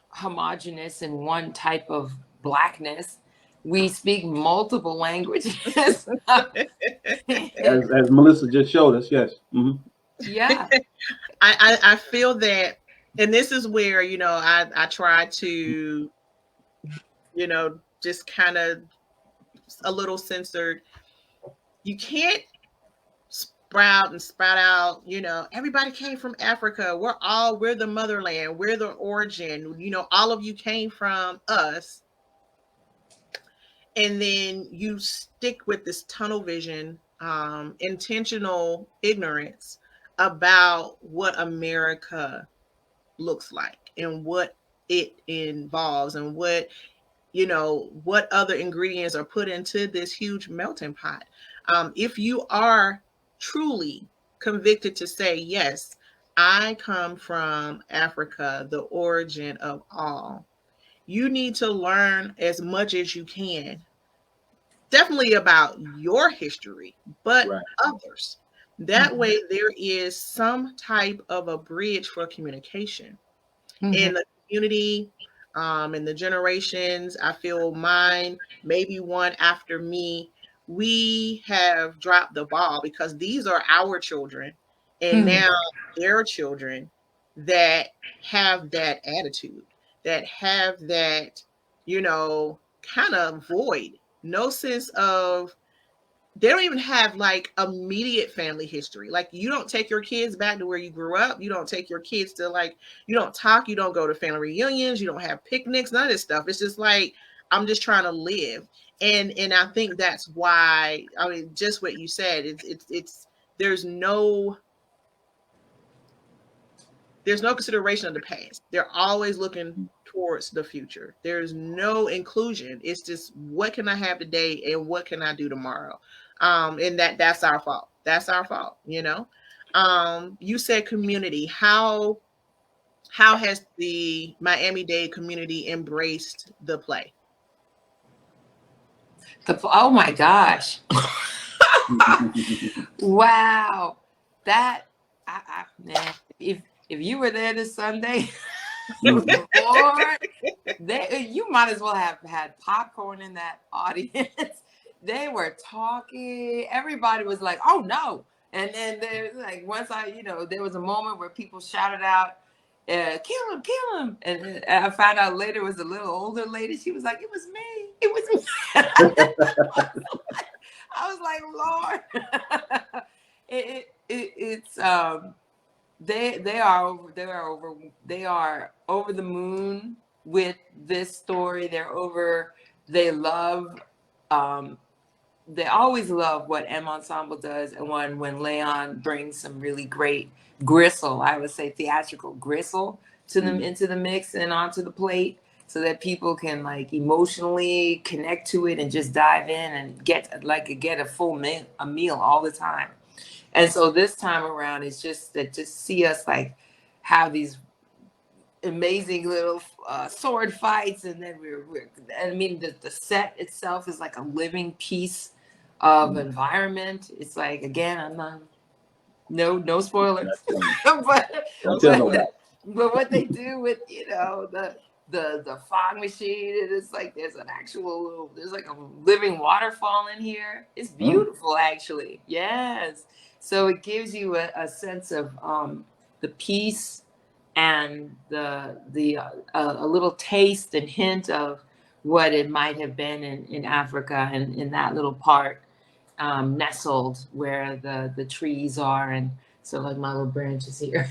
homogenous in one type of blackness. We speak multiple languages. As Melissa just showed us, yes. Yeah. I feel that, and this is where, you know, I try to, you know, just kind of a little censored. You can't sprout and sprout out, you know, everybody came from Africa. We're the motherland. We're the origin. You know, all of you came from us. And then you stick with this tunnel vision, intentional ignorance about what America looks like and what it involves, and what, you know, what other ingredients are put into this huge melting pot. If you are truly convicted to say, yes, I come from Africa, the origin of all, you need to learn as much as you can, definitely about your history, but Right. others. That way, there is some type of a bridge for communication in the community, in the generations. I feel mine, maybe one after me, we have dropped the ball, because these are our children, and now their children that have that attitude, that have that, you know, kind of void, no sense of, they don't even have like immediate family history. Like, you don't take your kids back to where you grew up. You don't take your kids to, like, you don't talk, you don't go to family reunions, you don't have picnics, none of this stuff. It's just like, I'm just trying to live. And I think that's why, I mean, just what you said, it's there's no consideration of the past. They're always looking towards the future. There's no inclusion. It's just, what can I have today and what can I do tomorrow? And that's our fault. That's our fault, you know. You said community. How has the Miami-Dade community embraced the play? Oh my gosh. Wow. That, man, if you were there this Sunday, Lord, you might as well have had popcorn in that audience. They were talking. Everybody was like, "Oh no!" And then there's like, once there was a moment where people shouted out, "Kill him! Kill him!" And I found out later it was a little older lady. She was like, "It was me. It was me." I was like, "Lord." They are over the moon with this story. They love, they always love what M Ensemble does, and when Leon brings some really great gristle, I would say theatrical gristle, to them, into the mix and onto the plate, so that people can like emotionally connect to it and just dive in and get a full meal all the time. And so this time around, it's just that, just see us like have these amazing little sword fights, and then I mean, the set itself is like a living piece of environment. It's like, again, I'm not, no spoilers, but what they do with, the fog machine, and it's like there's like a living waterfall in here. It's beautiful, actually. Yes. So it gives you a sense of the peace, and a little taste and hint of what it might have been in Africa, and in that little part, nestled where the trees are, and so like my little branches here.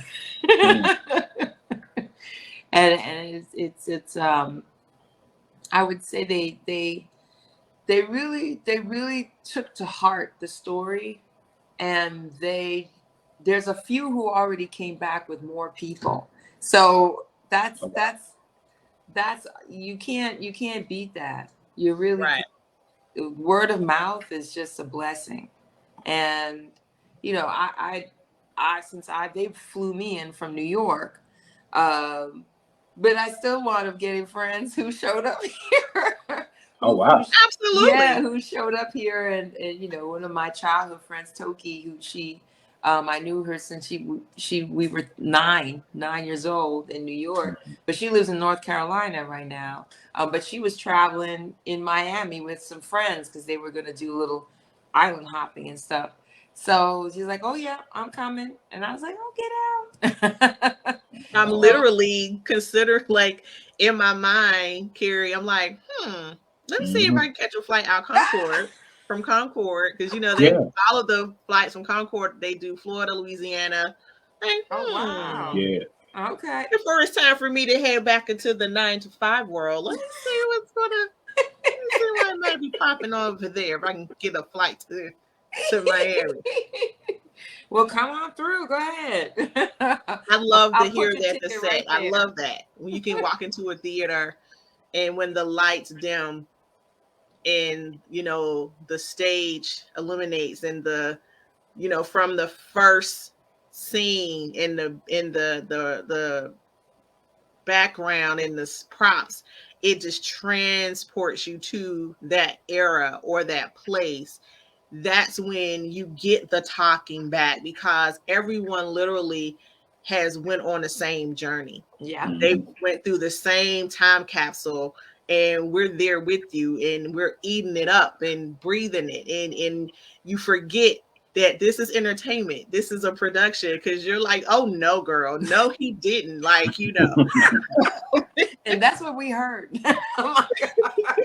And it's I would say they really took to heart the story, and there's a few who already came back with more people. So that's you can't beat that. You really Right. word of mouth is just a blessing. And you know, they flew me in from New York, um, but I still wound up getting friends who showed up here. Oh, wow. Absolutely. Who showed up here, and you know, one of my childhood friends, Toki, who I knew her since we were 9 years old in New York, but she lives in North Carolina right now. But she was traveling in Miami with some friends because they were gonna do a little island hopping and stuff. So she's like, "Oh yeah, I'm coming," and I was like, "Oh, get out!" I'm So, literally considered like in my mind, Carrie, I'm like, let me see if I can catch a flight out Concord from Concord. Because you know, Yeah. all of the flights from Concord, they do Florida, Louisiana. Like, oh wow, Yeah. okay. before it's time for me to head back into the 9 to 5 world, let me see what might be popping over there if I can get a flight to Miami. Well, come on through. Go ahead. I love to I'll hear put your that the ticket set. right I there. love that when you can walk into a theater and when the lights dim and you know the stage illuminates and the you know from the first scene in the background and the props, it just transports you to that era or that place. That's when you get the talking back because everyone literally has went on the same journey. Yeah. They went through the same time capsule and we're there with you and we're eating it up and breathing it and you forget that this is entertainment. This is a production because you're like, oh no, girl, no, he didn't. Like, you know. And that's what we heard. Oh my God.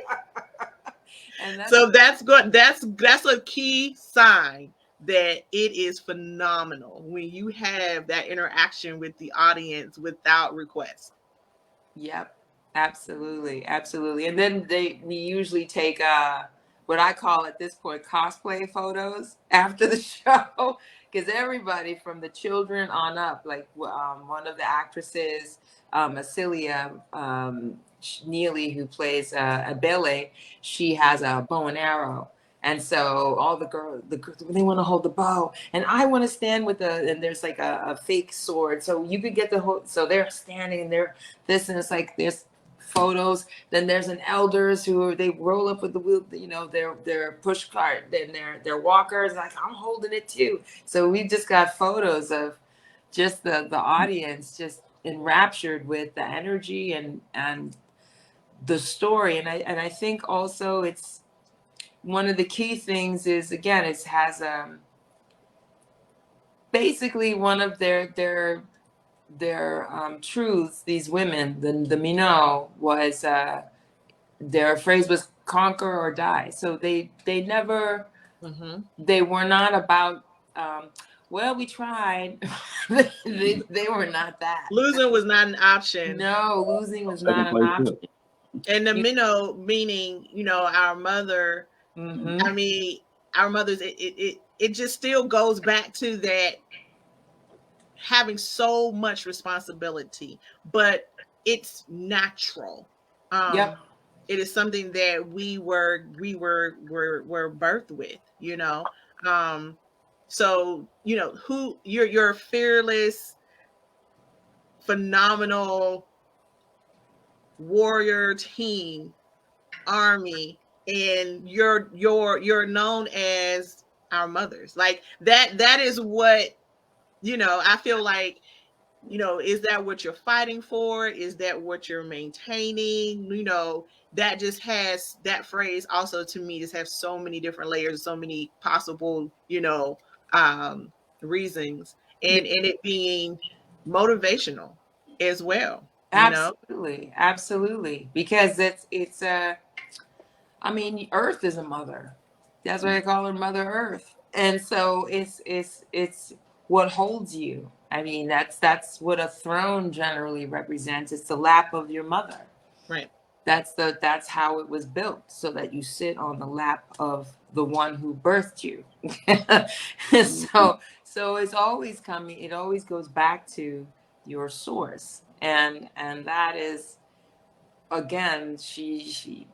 And So that's good. That's a key sign that it is phenomenal when you have that interaction with the audience without request. Yep, absolutely, absolutely. And then we usually take what I call at this point cosplay photos after the show because everybody from the children on up, like one of the actresses, Acelia Neely, who plays Abele, she has a bow and arrow. And so all the girls, they want to hold the bow, and I want to stand with and there's like a fake sword, so you could get the whole. So they're standing there, this, and it's like there's photos. Then there's an elders they roll up with the wheel, you know, their push cart, then their walkers. Like I'm holding it too. So we just got photos of just the audience just enraptured with the energy and the story. And I think also it's one of the key things is again it has basically one of their truths. These women, the Minot, was their phrase was conquer or die. So they never they were not about well we tried. They were not that. Losing was not an option. No, losing was Second not an place, option. And the minnow meaning, you know, our mother. Mm-hmm. I mean, our mothers. It just still goes back to that having so much responsibility, but it's natural. Yep. It is something that we were birthed with, you know. So you know who you're fearless, phenomenal warrior team, army, and you're known as our mothers. Like that is what, you know, I feel like, you know, is that what you're fighting for? Is that what you're maintaining? You know, that just has that phrase also to me just have so many different layers, so many possible, you know, reasons, and it being motivational as well, you know. Absolutely, because it's I mean, Earth is a mother. That's why I call her Mother Earth. And so it's what holds you. I mean, that's what a throne generally represents. It's the lap of your mother. Right. That's how it was built, so that you sit on the lap of the one who birthed you. So it's always coming. It always goes back to your source, and that is again she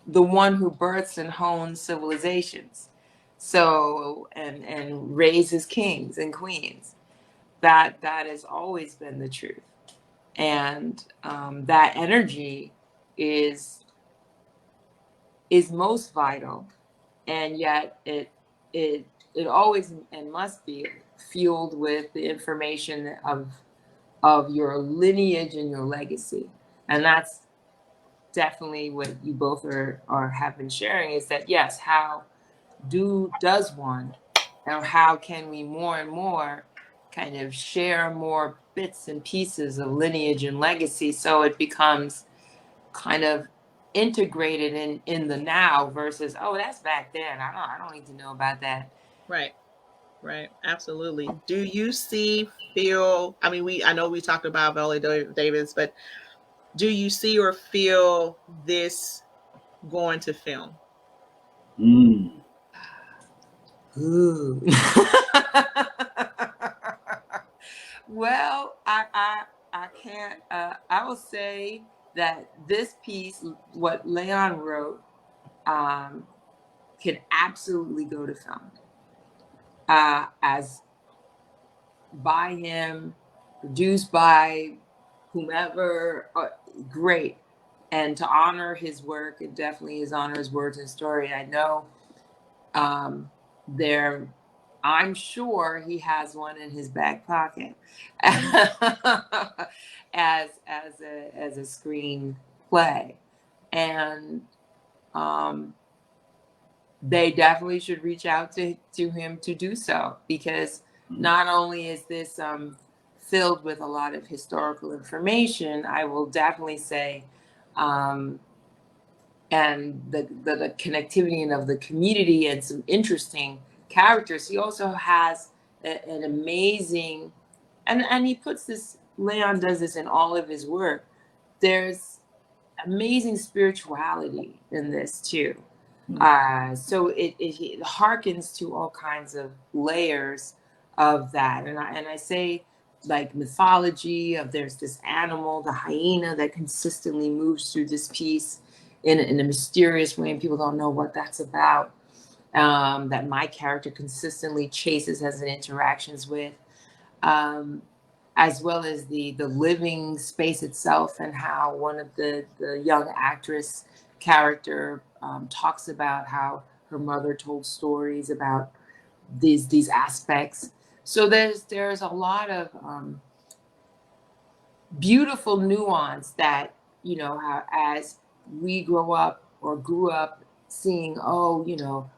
the one who births and hones civilizations. So and raises kings and queens. That has always been the truth. And that energy is most vital, and yet it always and must be fueled with the information of your lineage and your legacy. And that's definitely what you both are have been sharing, is that yes, how does one, or how can we more and more kind of share more bits and pieces of lineage and legacy, so it becomes kind of integrated in the now, versus, oh, that's back then, I don't need to know about that. Right. Right. Absolutely. Do you feel, I mean, I know we talked about Viola Davis, but do you see or feel this going to film? Ooh. Well, I can't. I will say that this piece, what Leon wrote, can absolutely go to film. As by him, produced by whomever, great. And to honor his work, it definitely is honor his words and story. I know I'm sure he has one in his back pocket as a screenplay. And they definitely should reach out to him to do so, because not only is this filled with a lot of historical information, I will definitely say, and the connectivity and of the community and some interesting characters. He also has an amazing, and he puts this, Leon does this in all of his work. There's amazing spirituality in this too. So it harkens to all kinds of layers of that. And I say, like, mythology of, there's this animal, the hyena, that consistently moves through this piece in a mysterious way, and people don't know what that's about. That my character consistently chases, has an interactions with, as well as the living space itself, and how one of the young actress character talks about how her mother told stories about these aspects. So there's a lot of beautiful nuance that, how as we grow up or grew up seeing,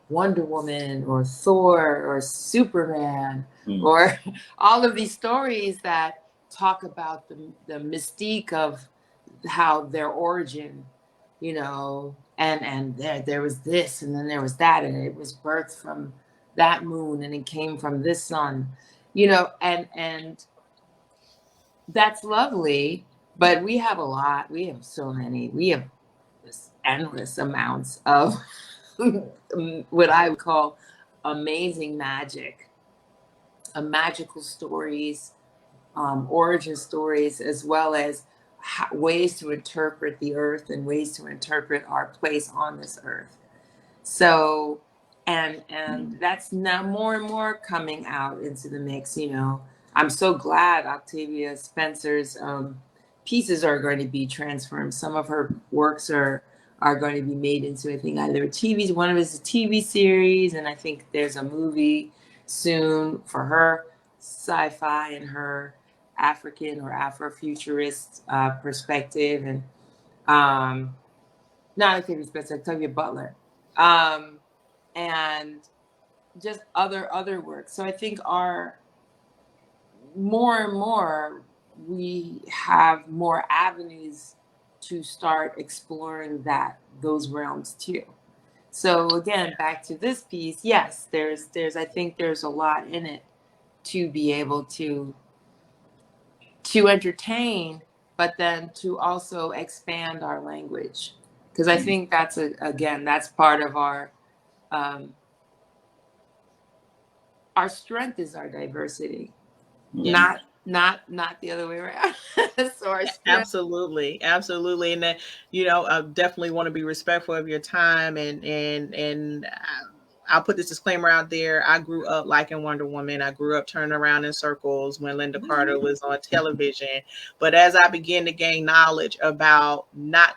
Wonder Woman or Thor or Superman, or all of these stories that talk about the mystique of how their origin, and there was this, and then there was that, and it was birthed from that moon, and it came from this sun, and that's lovely. But we have we have this endless amounts of what I would call amazing magic, magical stories, origin stories, as well as ways to interpret the earth and ways to interpret our place on this earth. So, and that's now more and more coming out into the mix. I'm so glad Octavia Spencer's pieces are going to be transformed. Some of her works are going to be made into, I think, either one of his TV series, and I think there's a movie soon for her sci-fi and her African or Afrofuturist perspective, and not Octavia Spencer, Octavia Butler, and just other works. So I think more and more we have more avenues to start exploring those realms too. So again, back to this piece, yes, I think there's a lot in it to be able to entertain, but then to also expand our language, because I think that's that's part of our strength is our diversity, not the other way around. So our strength. Absolutely, absolutely, and that, I definitely want to be respectful of your time, and I'll put this disclaimer out there. I grew up liking Wonder Woman. I grew up turning around in circles when Linda Carter was on television. But as I began to gain knowledge about not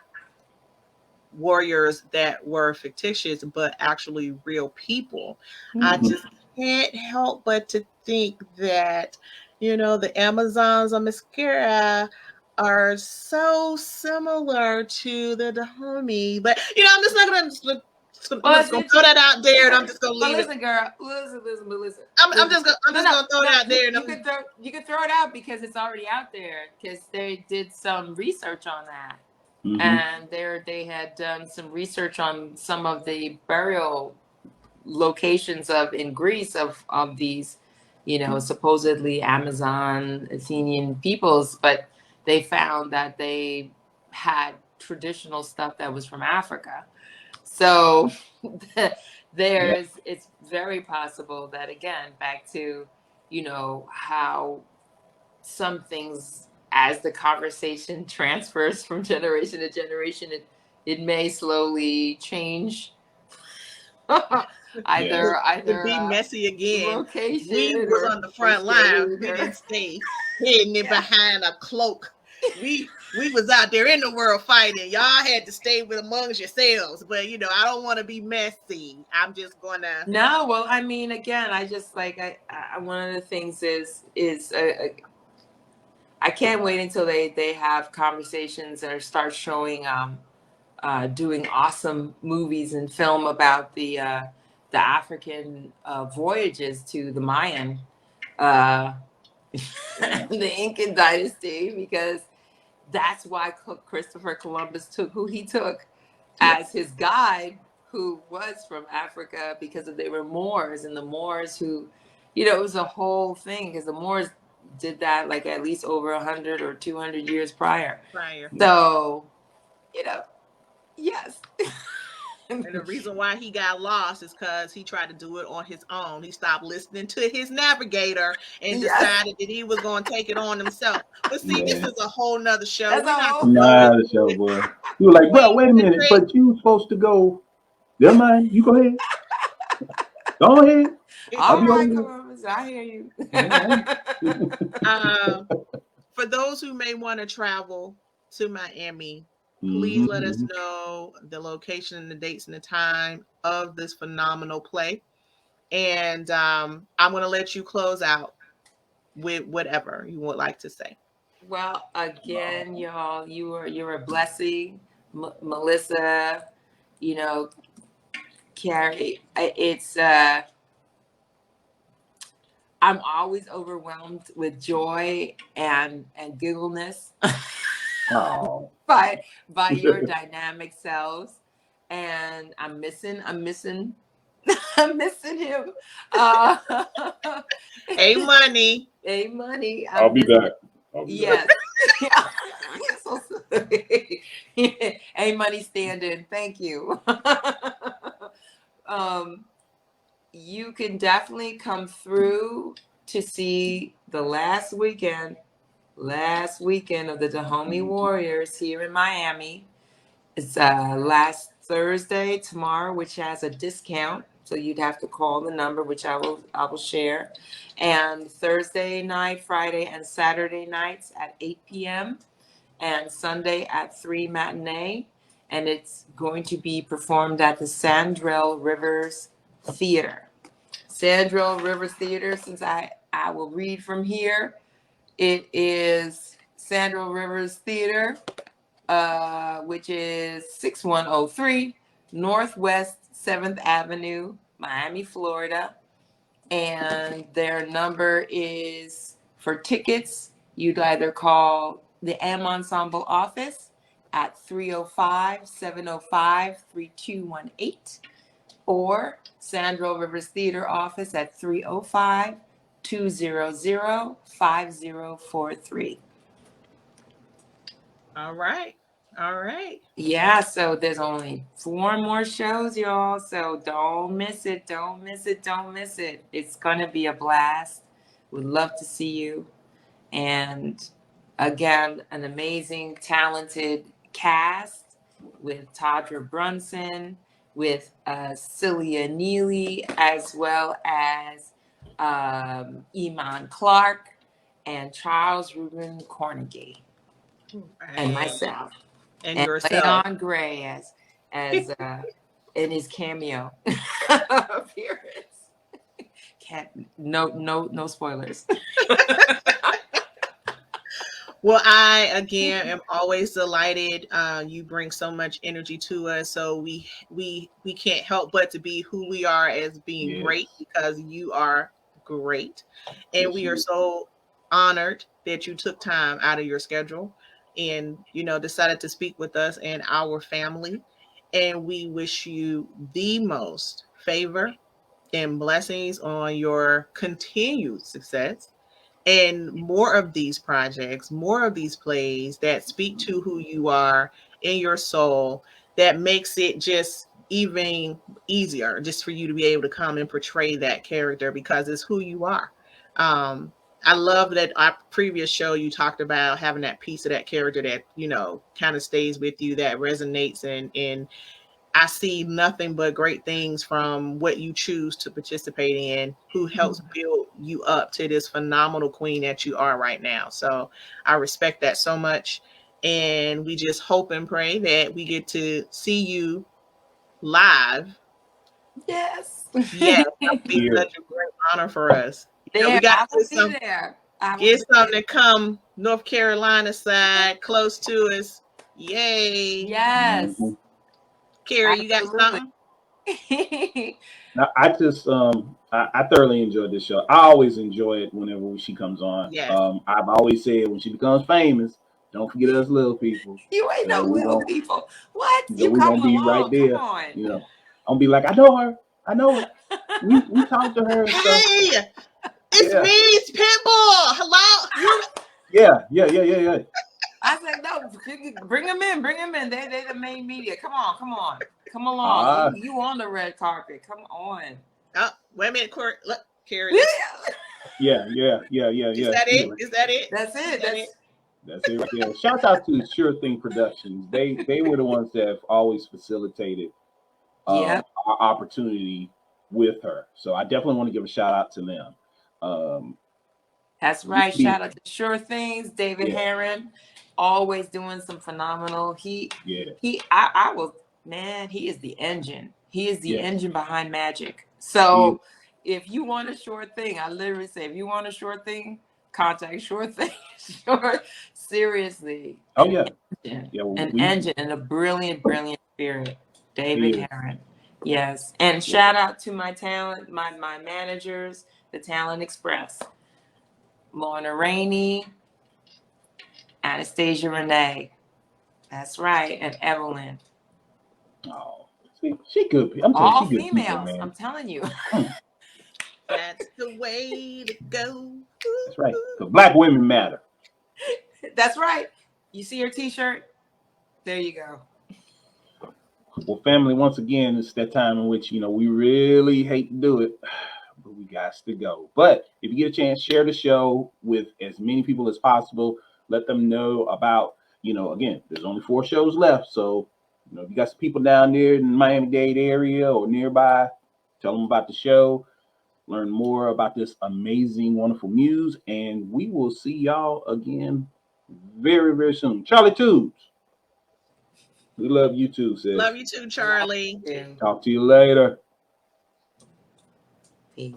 warriors that were fictitious, but actually real people, I just can't help but to think that, the Amazons of Mascara are so similar to the Dahomey. But, I'm just not going to. I'm just gonna throw that out there, and I'm just gonna leave it. Girl, listen. I'm just gonna throw it out there. And you could throw it out because it's already out there. Because they did some research on that, and they had done some research on some of the burial locations in Greece of these, supposedly Amazon Athenian peoples, but they found that they had traditional stuff that was from Africa. So it's very possible that, again, back to, how some things, as the conversation transfers from generation to generation, it may slowly change. either to be messy again. Location, we was on the front line. We didn't stay hidden behind a cloak. We was out there in the world fighting. Y'all had to stay with amongst yourselves. But I don't want to be messy. I'm just gonna. No, well, I mean, again, I just I one of the things is I can't wait until they have conversations or start showing doing awesome movies and film about the African voyages to the Mayan, the Incan dynasty, because that's why Christopher Columbus took who he took as his guide, who was from Africa, because they were Moors, and the Moors who, it was a whole thing, because the Moors did that at least over 100 or 200 years prior. So, yes. And the reason why he got lost is because he tried to do it on his own. He stopped listening to his navigator and decided that he was going to take it on himself. But see, this is a whole nother show. That's the show, boy. You were like, well, wait a minute, but you supposed to go. Never mind, you go ahead. Go ahead. All right, Columbus, I hear you. For those who may want to travel to Miami, please let us know the location and the dates and the time of this phenomenal play. And I'm going to let you close out with whatever you would like to say. Well, again, y'all, you're a blessing. Melissa, Carrie, it's I'm always overwhelmed with joy and giggleness. by your dynamic selves, and I'm missing him. Money. I'll be back. Yes. Money stand-in. Thank you. You can definitely come through to see the last weekend of the Dahomey Warriors here in Miami. It's last Thursday, tomorrow, which has a discount. So you'd have to call the number, which I will share. And Thursday night, Friday, and Saturday nights at 8 p.m. and Sunday at 3 matinee. And it's going to be performed at the Sandrell Rivers Theater. Sandrell Rivers Theater, since I will read from here. It is Sandrell Rivers Theater, which is 6103 Northwest 7th Avenue, Miami, Florida. And their number is, for tickets, you'd either call the M Ensemble office at 305-705-3218 or Sandrell Rivers Theater office at 305-200-5043. All right. Yeah, so there's only 4 more shows, y'all. So don't miss it. It's going to be a blast. Would love to see you. And Again, an amazing, talented cast with Tadra Brunson, with Celia Neely, as well as Iman Clark and Charles Reuben Cornegie, and myself, and and yourself. Leon Gray as in his cameo appearance. No spoilers. Well, I again am always delighted. You bring so much energy to us, so we can't help but to be who we are as being Yes. great, because you are great, and Yes, we you are do. so honored that you took time out of your schedule and decided to speak with us and our family. And we wish you the most favor and blessings on your continued success, and more of these projects, more of these plays that speak to who you are in your soul, that makes it just even easier just for you to be able to come and portray that character, because it's who you are. I love that our previous show you talked about having that piece of that character that kind of stays with you, that resonates, and I see nothing but great things from what you choose to participate in, who helps build you up to this phenomenal queen that you are right now. So I respect that so much. And we just hope and pray that we get to see you live. Yes. Yes, that would be Here. such a great honor for us. There, We got I to will get be there. get something to come North Carolina side close to us. Yay. Yes. Mhm. Carrie, you got something? I just I thoroughly enjoyed this show. I always enjoy it whenever she comes on. Yes. I've always said when she becomes famous, don't forget us little people. You ain't no we little gonna, people. What? you know, You we're gonna coming be right along? there. Come on. You know, I'm gonna be like, I know her. I know her. We talked to her and stuff. Hey, it's Yeah. me, it's Pitbull. Hello. Yeah. I said, no, bring them in. Bring them in. They the main media. Come on. Come along. Ah. You on the red carpet. Come on. Oh, wait a minute, Look, Carrie. Yeah. Is that it? Is that it? That's it. That's it. Yeah. Shout out to Sure Thing Productions. They were the ones that have always facilitated Yep. our opportunity with her. So I definitely want to give a shout out to them. That's right. Shout out to Sure Things, David Herron, always doing some phenomenal. I was, man, he is the engine. He is the engine behind magic. So if you want a Sure Thing, I literally say, if you want a Sure Thing, contact Sure Thing. Seriously. Oh yeah. An engine and a brilliant spirit. David Herron. Yes. And shout out to my talent, my managers, the Talent Express. Lorna Rainey, Anastasia Renee. That's right. And Evelyn. Oh, she good. I'm all she good females. people, man. I'm telling you. That's the way to go. That's right. Because Black women matter. That's right. You see your T-shirt? There you go. Well, family, once again, it's that time in which, we really hate to do it, but we got to go. But if you get a chance, share the show with as many people as possible. Let them know about, again, there's only 4 shows left. So, if you got some people down there in the Miami-Dade area or nearby, tell them about the show. Learn more about this amazing, wonderful muse. And we will see y'all again very, very soon. Charlie Tubes. We love you too, sis. Love you too, Charlie. Talk to you later. Peace.